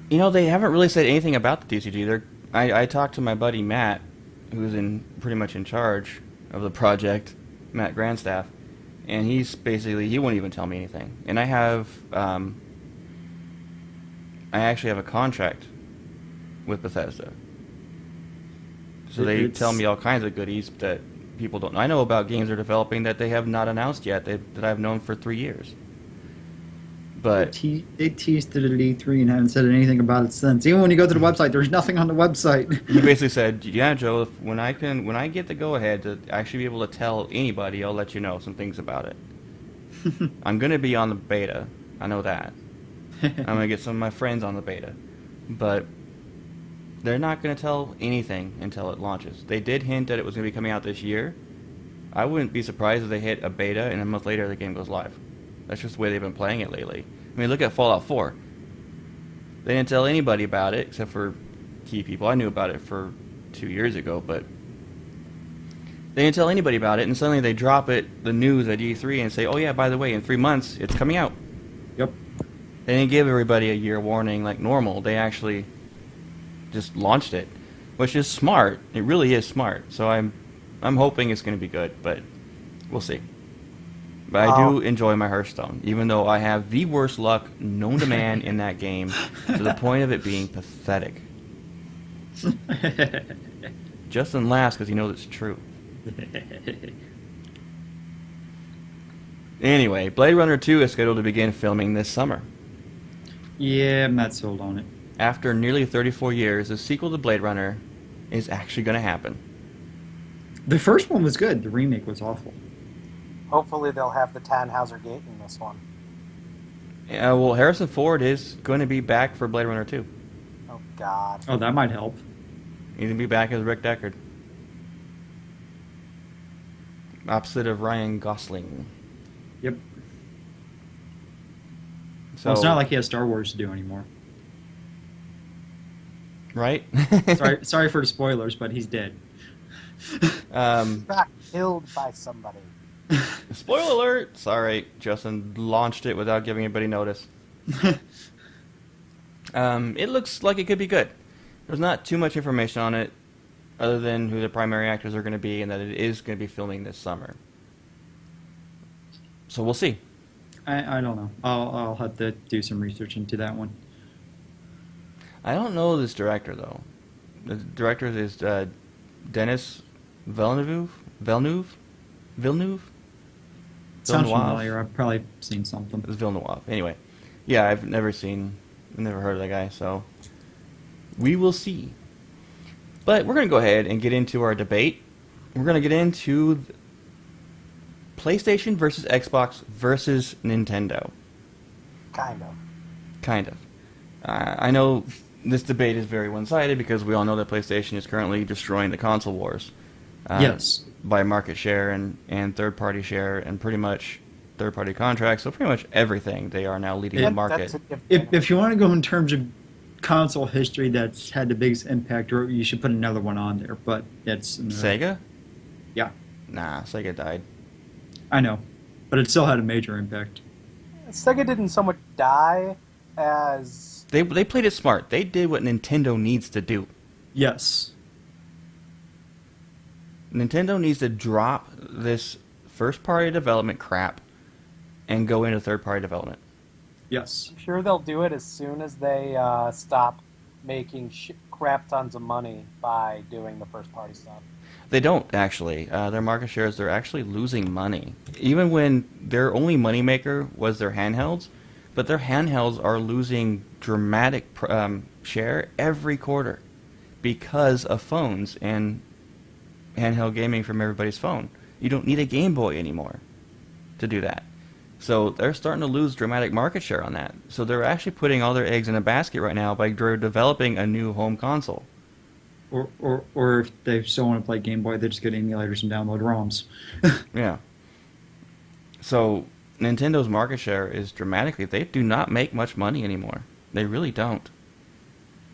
You know, they haven't really said anything about the TCG. I talked to my buddy Matt, who's pretty much in charge of the project, Matt Grandstaff, and he won't even tell me anything. And I actually have a contract with Bethesda, so they tell me all kinds of goodies that people don't know. I know about games they're developing that they have not announced yet, that I've known for 3 years. But
They teased it at E3 and haven't said anything about it since. Even when you go to the website, there's nothing on the website.
he basically said, "Yeah, Joe, when I get the go ahead to actually be able to tell anybody, I'll let you know some things about it. I'm gonna be on the beta. I know that. I'm gonna get some of my friends on the beta, but they're not gonna tell anything until it launches. They did hint that it was gonna be coming out this year. I wouldn't be surprised if they hit a beta and a month later the game goes live. That's just the way they've been playing it lately. I mean, look at Fallout 4. They didn't tell anybody about it except for key people. I knew about it for 2 years ago, but they didn't tell anybody about it, and suddenly they drop it, the news at E3, and say, oh yeah, by the way, in 3 months, it's coming out.
Yep.
They didn't give everybody a year warning like normal. They actually just launched it, which is smart. It really is smart. So I'm hoping it's going to be good, but we'll see. But I do enjoy my Hearthstone, even though I have the worst luck known to man in that game, to the point of it being pathetic. Justin laughs because he knows it's true. Anyway, Blade Runner 2 is scheduled to begin filming this summer.
Yeah, I'm not sold on it.
After nearly 34 years, the sequel to Blade Runner is actually going to happen.
The first one was good. The remake was awful.
Hopefully they'll have the Tannhauser Gate in this one.
Well, Harrison Ford is going to be back for Blade Runner 2.
Oh, God.
Oh, that might help.
He's going to be back as Rick Deckard. Opposite of Ryan Gosling.
Yep.
So,
Well, it's not like he has Star Wars to do anymore.
Right?
Sorry for the spoilers, but he's dead.
Got killed by somebody.
Spoiler alert! Sorry, Justin launched it without giving anybody notice. It looks like it could be good. There's not too much information on it, other than who the primary actors are going to be and that it is going to be filming this summer. So we'll see.
I don't know. I'll have to do some research into that one.
I don't know this director, though. The director is Denis Villeneuve?
Sounds
Villeneuve?
familiar. I've probably seen something.
It's Villeneuve. Anyway, yeah, I've never heard of that guy, so we will see. But we're going to go ahead and get into our debate. We're going to get into PlayStation versus Xbox versus Nintendo. Kind of. I know this debate is very one-sided because we all know that PlayStation is currently destroying the console wars.
Yes.
By market share and third-party share and pretty much third-party contracts. So pretty much everything they are now leading the market.
If you want to go in terms of console history that's had the biggest impact, or you should put another one on there, but it's...
Sega?
Yeah.
Nah, Sega died.
I know, but it still had a major impact.
Sega didn't so much die as...
They played it smart. They did what Nintendo needs to do.
Yes.
Nintendo needs to drop this first-party development crap and go into third-party development.
Yes.
I'm sure they'll do it as soon as they stop making crap tons of money by doing the first-party stuff.
They don't, actually. Their market shares, they're actually losing money. Even when their only moneymaker was their handhelds, but their handhelds are losing dramatic share every quarter because of phones and handheld gaming from everybody's phone. You don't need a Game Boy anymore to do that. So they're starting to lose dramatic market share on that. So they're actually putting all their eggs in a basket right now by developing a new home console.
Or if they still want to play Game Boy, they just get emulators and download ROMs.
Yeah. So Nintendo's market share is dramatically. They do not make much money anymore. They really don't.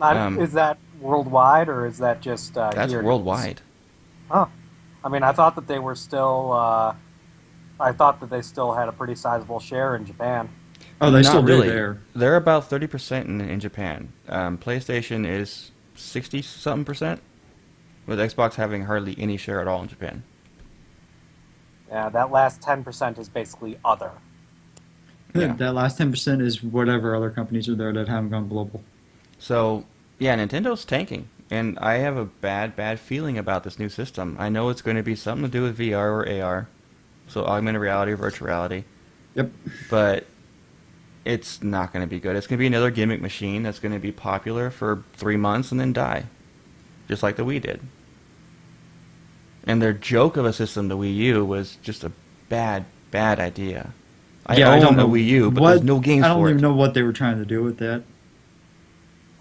Is that worldwide, or is that just
that's
here?
worldwide.
Huh. I mean, I thought that they were still... I thought that they still had a pretty sizable share in Japan.
Oh, they
Not
still
really.
do there.
They're about 30% in Japan. PlayStation is 60 something percent, with Xbox having hardly any share at all in Japan.
Yeah, that last 10% is basically other.
Yeah.
That last 10% is whatever other companies are there that haven't gone global.
So, yeah, Nintendo's tanking, and I have a bad feeling about this new system. I know it's going to be something to do with VR or AR, so augmented reality or virtual reality,
Yep.
but it's not going to be good. It's going to be another gimmick machine that's going to be popular for 3 months and then die, just like the Wii did. And their joke of a system, the Wii U, was just a bad idea. I don't know Wii U, but there's no games
I don't
for
even
it.
know what they were trying to do with that.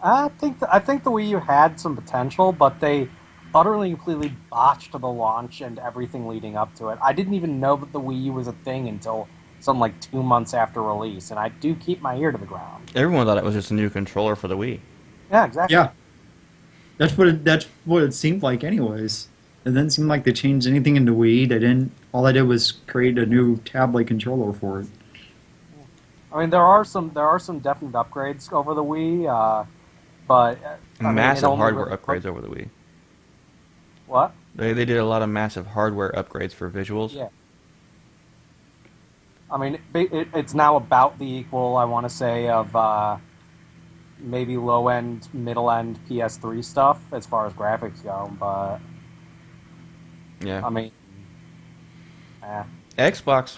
I think the Wii U had some potential, but they utterly completely botched the launch and everything leading up to it. I didn't even know that the Wii U was a thing until some like 2 months after release, and I do keep my ear to the ground.
Everyone thought it was just a new controller for the Wii.
Yeah, exactly.
Yeah. That's what it seemed like anyways. It didn't seem like they changed anything in the Wii. They didn't. All they did was create a new tablet controller for it.
I mean, there are some definite upgrades over the Wii, but I mean, it
Massive
only
hardware
really-
upgrades over the Wii.
What?
They did a lot of massive hardware upgrades for visuals.
Yeah. I mean, it's now about the equal, I want to say, of maybe low-end, middle-end PS3 stuff as far as graphics go, but,
Yeah.
I mean,
Xbox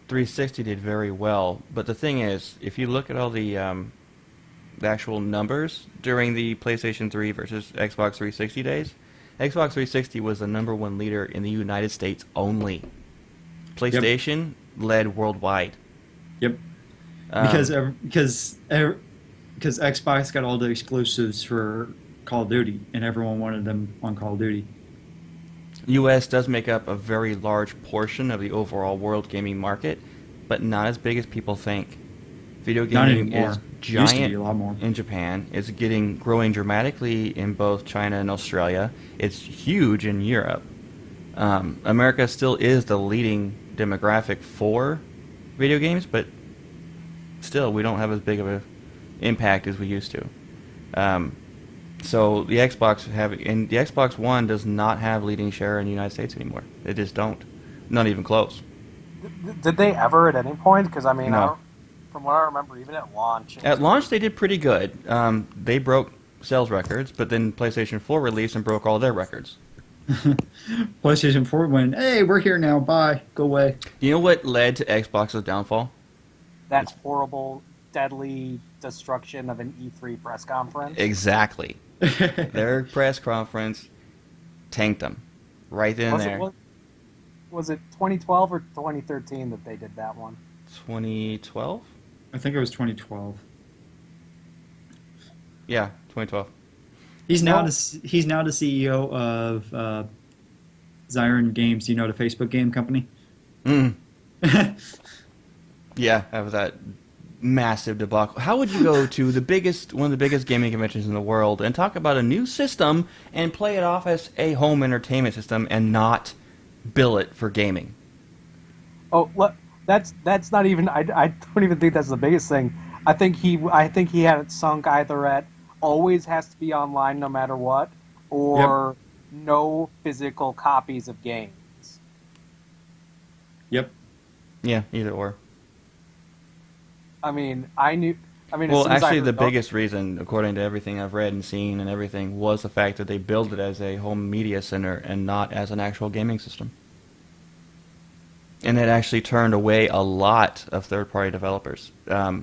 360 did very well, but the thing is, if you look at all the actual numbers during the PlayStation 3 versus Xbox 360 days, Xbox 360 was the #1 leader in the United States only. PlayStation led worldwide.
Yep.
Um,
Because Xbox got all the exclusives for Call of Duty, and everyone wanted them on Call of Duty.
U.S. does make up a very large portion of the overall world gaming market, but not as big as people think. Video
Not
gaming
anymore.
is
Used to be
giant
a lot more.
in Japan. It's growing dramatically in both China and Australia. It's huge in Europe. America still is the leading demographic for video games, but still, we don't have as big of an impact as we used to. So the Xbox One does not have leading share in the United States anymore. They just don't. Not even close.
did they ever at any point? Because, I mean,
No.
from what I remember, even at launch...
At launch, they did pretty good. They broke sales records, but then PlayStation 4 released and broke all their records.
PlayStation 4 went, hey, we're here now, bye, go away.
You know what led to Xbox's downfall?
that horrible, deadly destruction of an E3 press conference.
Exactly. Their press conference tanked them right then and
Was
there.
was it 2012 or 2013 that they did that one?
2012?
I think it was 2012.
Yeah, 2012.
He's now
No.
he's now the CEO of Zyron Games. Do you know the Facebook game company?
Mm. Yeah, after that massive debacle. How would you go to one of the biggest gaming conventions in the world and talk about a new system and play it off as a home entertainment system and not bill it for gaming?
Oh, that's not even. I don't even think that's the biggest thing. I think he had it sunk either at always has to be online no matter what, or no physical copies of games.
Yep.
Yeah, either or.
I mean, as
Well,
soon as I
actually,
heard
the
about-
biggest reason, according to everything I've read and seen and everything, was the fact that they built it as a home media center and not as an actual gaming system. And it actually turned away a lot of third-party developers. As a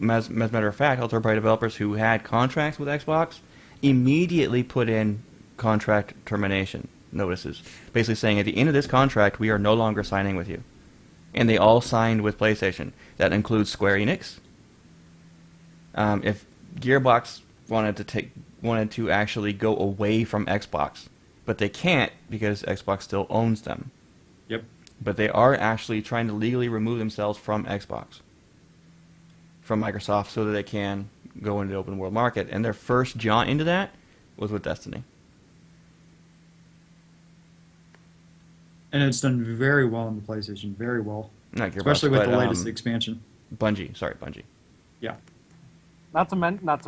matter of fact, all third-party developers who had contracts with Xbox immediately put in contract termination notices, basically saying, at the end of this contract, we are no longer signing with you. And they all signed with PlayStation. That includes Square Enix. If Gearbox wanted to actually go away from Xbox, but they can't because Xbox still owns them.
Yep.
But they are actually trying to legally remove themselves from Xbox, from Microsoft, so that they can go into the open world market. And their first jaunt into that was with Destiny.
And it's done very well on the PlayStation, very well.
Not Gearbox,
Especially with
but,
the latest expansion.
Bungie. Sorry, Bungie.
Yeah.
Not to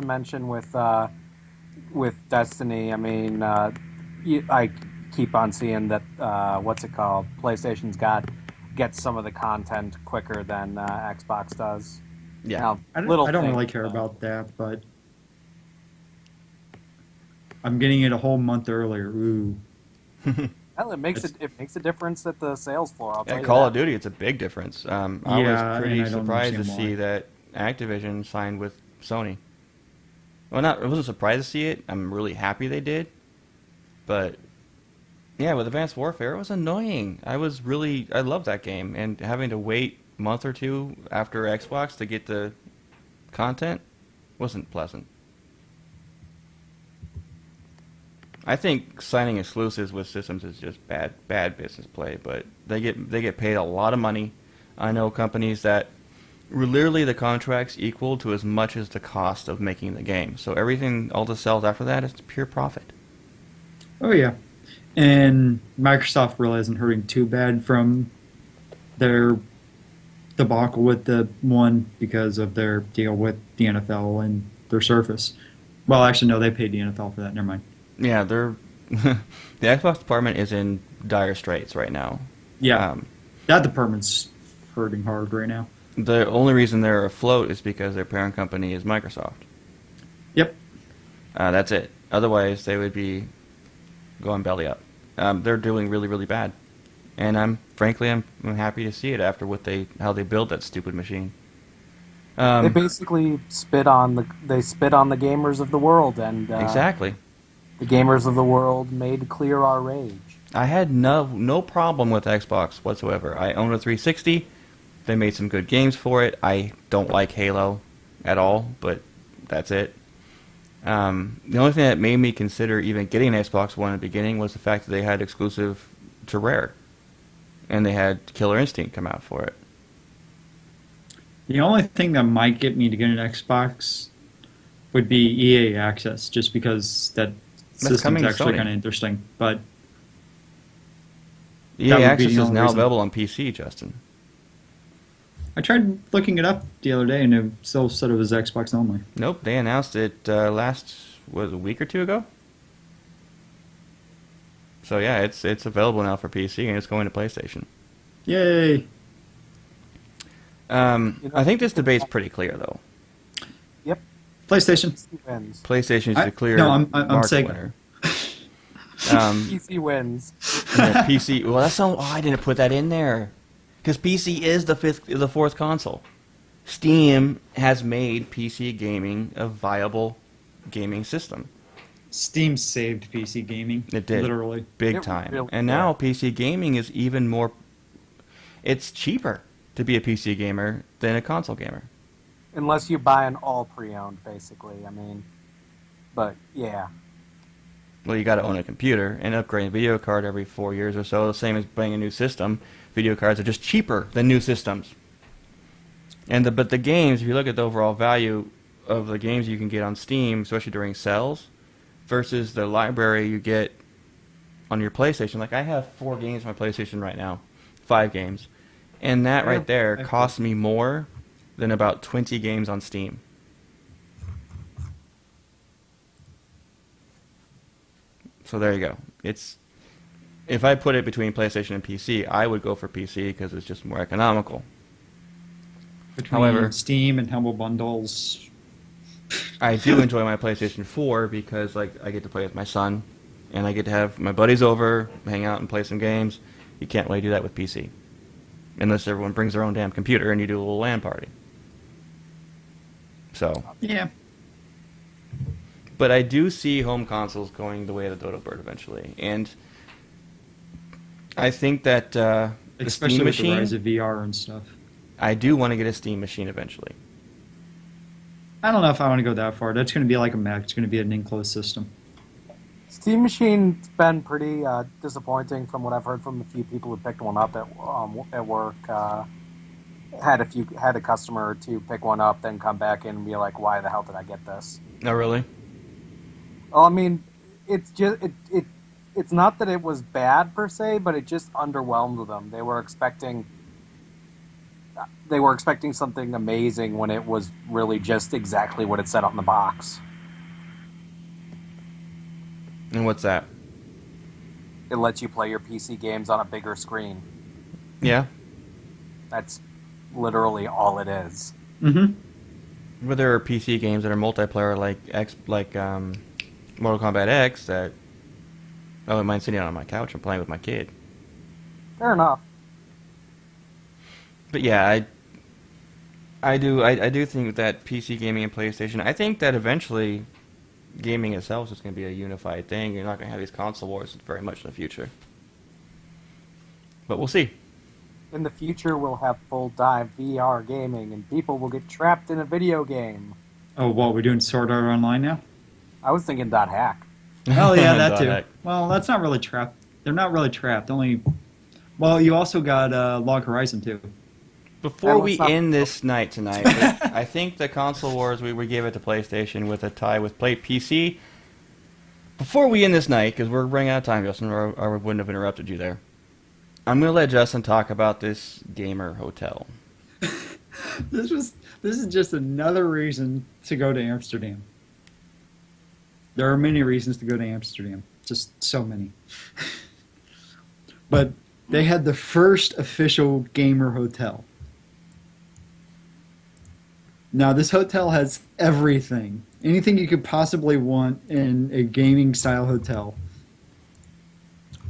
mention with Destiny. I mean, I keep on seeing that what's it called? PlayStation's gets some of the content quicker than Xbox does.
Yeah.
Now,
I
little
don't really
things,
care
but-
about that, but I'm getting it a whole month earlier. Ooh.
Well, it makes a difference at the sales floor. I'll tell
Yeah,
you
Call
that.
of Duty, it's a big difference. I
Yeah,
was pretty
and I don't
surprised to
understand
see
why.
that Activision signed with Sony. Well, I wasn't surprised to see it. I'm really happy they did. But yeah, with Advanced Warfare, it was annoying. I loved that game, and having to wait a month or two after Xbox to get the content wasn't pleasant. I think signing exclusives with systems is just bad business play, but they get paid a lot of money. I know companies that literally the contracts equal to as much as the cost of making the game. So everything, all the sales after that is pure profit.
Oh yeah, and Microsoft really isn't hurting too bad from their debacle with the one because of their deal with the NFL and their Surface. Well, actually, no, they paid the NFL for that. Never mind.
Yeah, they're the Xbox department is in dire straits right now.
Yeah, that department's hurting hard right now.
The only reason they're afloat is because their parent company is Microsoft.
Yep.
That's it. Otherwise, they would be going belly up. They're doing really, really bad, and I'm happy to see it after how they build that stupid machine.
They basically spit on the gamers of the world, and
Exactly.
the gamers of the world made clear our rage.
I had no problem with Xbox whatsoever. I own a 360. They made some good games for it. I don't like Halo at all, but that's it. The only thing that made me consider even getting an Xbox One in the beginning was the fact that they had exclusive to Rare, and they had Killer Instinct come out for it.
The only thing that might get me to get an Xbox would be EA Access, just because that system's
coming to
actually
Sony.
kind of interesting. But
EA
That would be
Access
the
is
only
now
reason.
available on PC, Justin.
I tried looking it up the other day, and it still said it was Xbox only.
Nope, they announced it a week or two ago? So yeah, it's available now for PC, and it's going to PlayStation.
Yay!
I think this debate's pretty clear, though.
Yep,
PlayStation.
PC wins.
PlayStation is
I-
the clear
no, I'm
market
Sega.
winner.
PC wins.
Yeah, PC. Well, I didn't put that in there because PC is the fourth console. Steam has made PC gaming a viable gaming system.
Steam saved PC gaming.
It did.
Literally.
Big
It
time.
really
And now PC gaming is even more. It's cheaper to be a PC gamer than a console gamer.
Unless you buy an all pre-owned, basically. I mean, but yeah.
Well, you got to own a computer and upgrade a video card every 4 years or so. The same as buying a new system. Video cards are just cheaper than new systems. But the games, if you look at the overall value of the games you can get on Steam, especially during sales, versus the library you get on your PlayStation. Like I have 4 games on my PlayStation right now, 5 games, and that right there costs me more than about 20 games on Steam. So there you go. If I put it between PlayStation and PC, I would go for PC because it's just more economical.
Between
However-
Steam and Humble Bundles.
I do enjoy my PlayStation 4 because I get to play with my son, and I get to have my buddies over, hang out, and play some games. You can't really do that with PC, unless everyone brings their own damn computer and you do a little LAN party. So,
Yeah.
but I do see home consoles going the way of the dodo bird eventually, and I think that the
Especially
Steam
with the rise
machine.
of VR and stuff.
I do want to get a Steam machine eventually.
I don't know if I want to go that far. That's going to be like a Mac. It's going to be an enclosed system.
Steam Machine's been pretty disappointing from what I've heard from a few people who picked one up at work. Had a customer or two pick one up, then come back in and be like, "Why the hell did I get this?"
Oh, really?
Well, I mean, it's just it's not that it was bad per se, but it just underwhelmed them. They were expecting they were expecting something amazing when it was really just exactly what it said on the box.
And what's that?
It lets you play your PC games on a bigger screen.
Yeah.
That's literally all it is.
Mm-hmm.
But there are PC games that are multiplayer, like Mortal Kombat X. That I wouldn't mind sitting on my couch and playing with my kid.
Fair enough.
But yeah, I do think that PC gaming and PlayStation. I think that eventually, gaming itself is just going to be a unified thing. You're not going to have these console wars very much in the future. But we'll see.
In the future, we'll have full dive VR gaming, and people will get trapped in a video game.
Oh, what, we're doing Sword Art Online now?
I was thinking .hack.
Oh, yeah, that too.
Heck.
Well, that's not really trapped. They're not really trapped. Only, well, you also got Log Horizon too.
Before
That
we
was not-
end this night tonight, I think the console wars we gave it to PlayStation with a tie with PC. Before we end this night, because we're running out of time, Justin, or I wouldn't have interrupted you there. I'm going to let Justin talk about this gamer hotel.
This is just another reason to go to Amsterdam. There are many reasons to go to Amsterdam. Just so many. But they had the first official gamer hotel. Now, this hotel has everything. Anything you could possibly want in a gaming style hotel.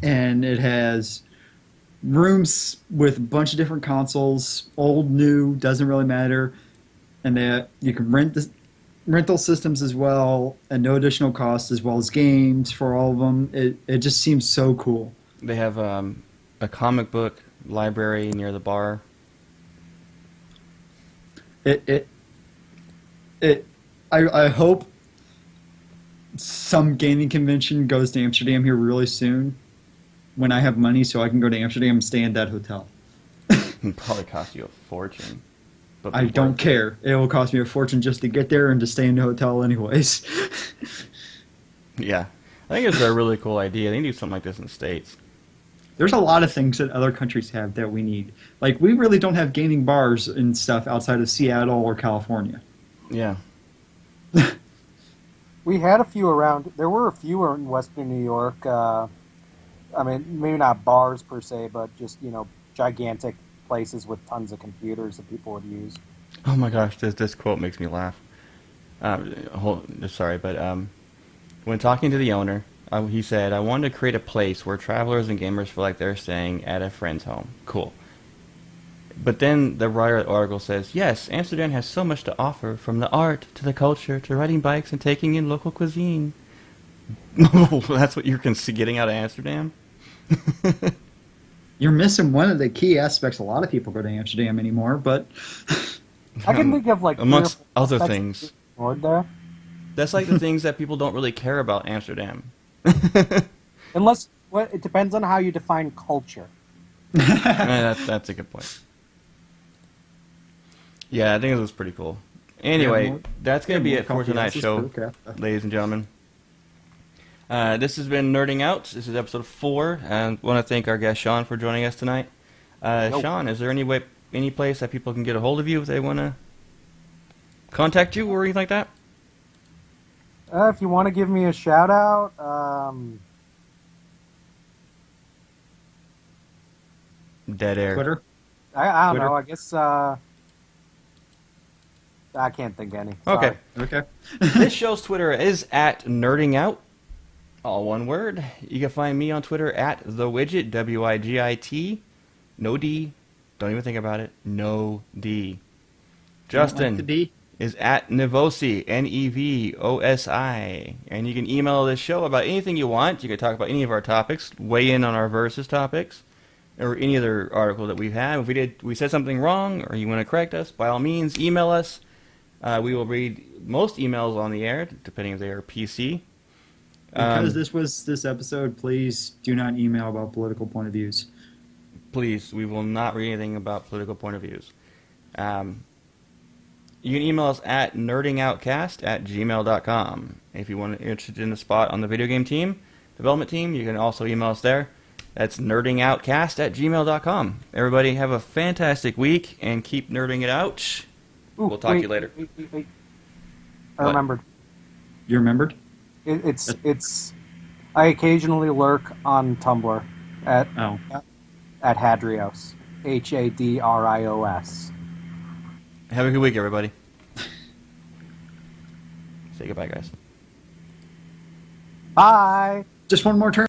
And it has rooms with a bunch of different consoles, old, new, doesn't really matter. And you can rent the rental systems as well, and no additional cost, as well as games for all of them. It just seems so cool.
They have a comic book library near the bar.
I hope some gaming convention goes to Amsterdam here really soon when I have money, so I can go to Amsterdam and stay in that hotel.
It'll probably cost you a fortune. But
I don't care. It will cost me a fortune just to get there and to stay in the hotel anyways.
Yeah. I think it's a really cool idea. They need to do something like this in the States.
There's a lot of things that other countries have that we need. Like, we really don't have gaming bars and stuff outside of Seattle or California.
Yeah.
We had a few around. There were a few in Western New York. I mean, maybe not bars per se, but just, gigantic places with tons of computers that people would use.
Oh my gosh, this quote makes me laugh. Sorry, but when talking to the owner, he said, "I wanted to create a place where travelers and gamers feel like they're staying at a friend's home." Cool. But then the writer of the article says, "Yes, Amsterdam has so much to offer, from the art to the culture to riding bikes and taking in local cuisine." That's what you're getting out of Amsterdam?
You're missing one of the key aspects. A lot of people go to Amsterdam anymore, but
I can think of
amongst
three or four
other
aspects
things.
ignored there.
That's like the things that people don't really care about Amsterdam.
Unless, it depends on how you define culture.
That's a good point. Yeah, I think it was pretty cool. Anyway, that's going to be it for tonight's show, ladies and gentlemen. This has been Nerding Out. This is episode 4, and I want to thank our guest Sean for joining us tonight. Sean, is there any place that people can get a hold of you if they want to contact you or anything like that?
If you want to give me a shout out,
Dead air.
Twitter.
I don't
Twitter?
know. I guess I can't think of any.
Okay.
Okay.
This show's Twitter is at Nerding Out. All one word. You can find me on Twitter at TheWidget, WIGIT. No D. Don't even think about it. No D. Justin
Like the D?
is at Nevosi, Nevosi. And you can email this show about anything you want. You can talk about any of our topics, weigh in on our versus topics, or any other article that we've had. If we said something wrong or you want to correct us, by all means, email us. We will read most emails on the air, depending if they are PC.
Because this was this episode, please do not email about political point of views.
Please, we will not read anything about political point of views. You can email us at nerdingoutcast@gmail.com. If you want interested in the spot on the video game team, development team, you can also email us there. That's nerdingoutcast@gmail.com. Everybody have a fantastic week and keep nerding it out.
Ooh,
We'll talk to you later.
Wait. I
What?
remembered.
You remembered?
It's. I occasionally lurk on Tumblr at
Oh.
Hadrios. HADRIOS.
Have a good week, everybody. Say goodbye, guys.
Bye.
Just one more turn.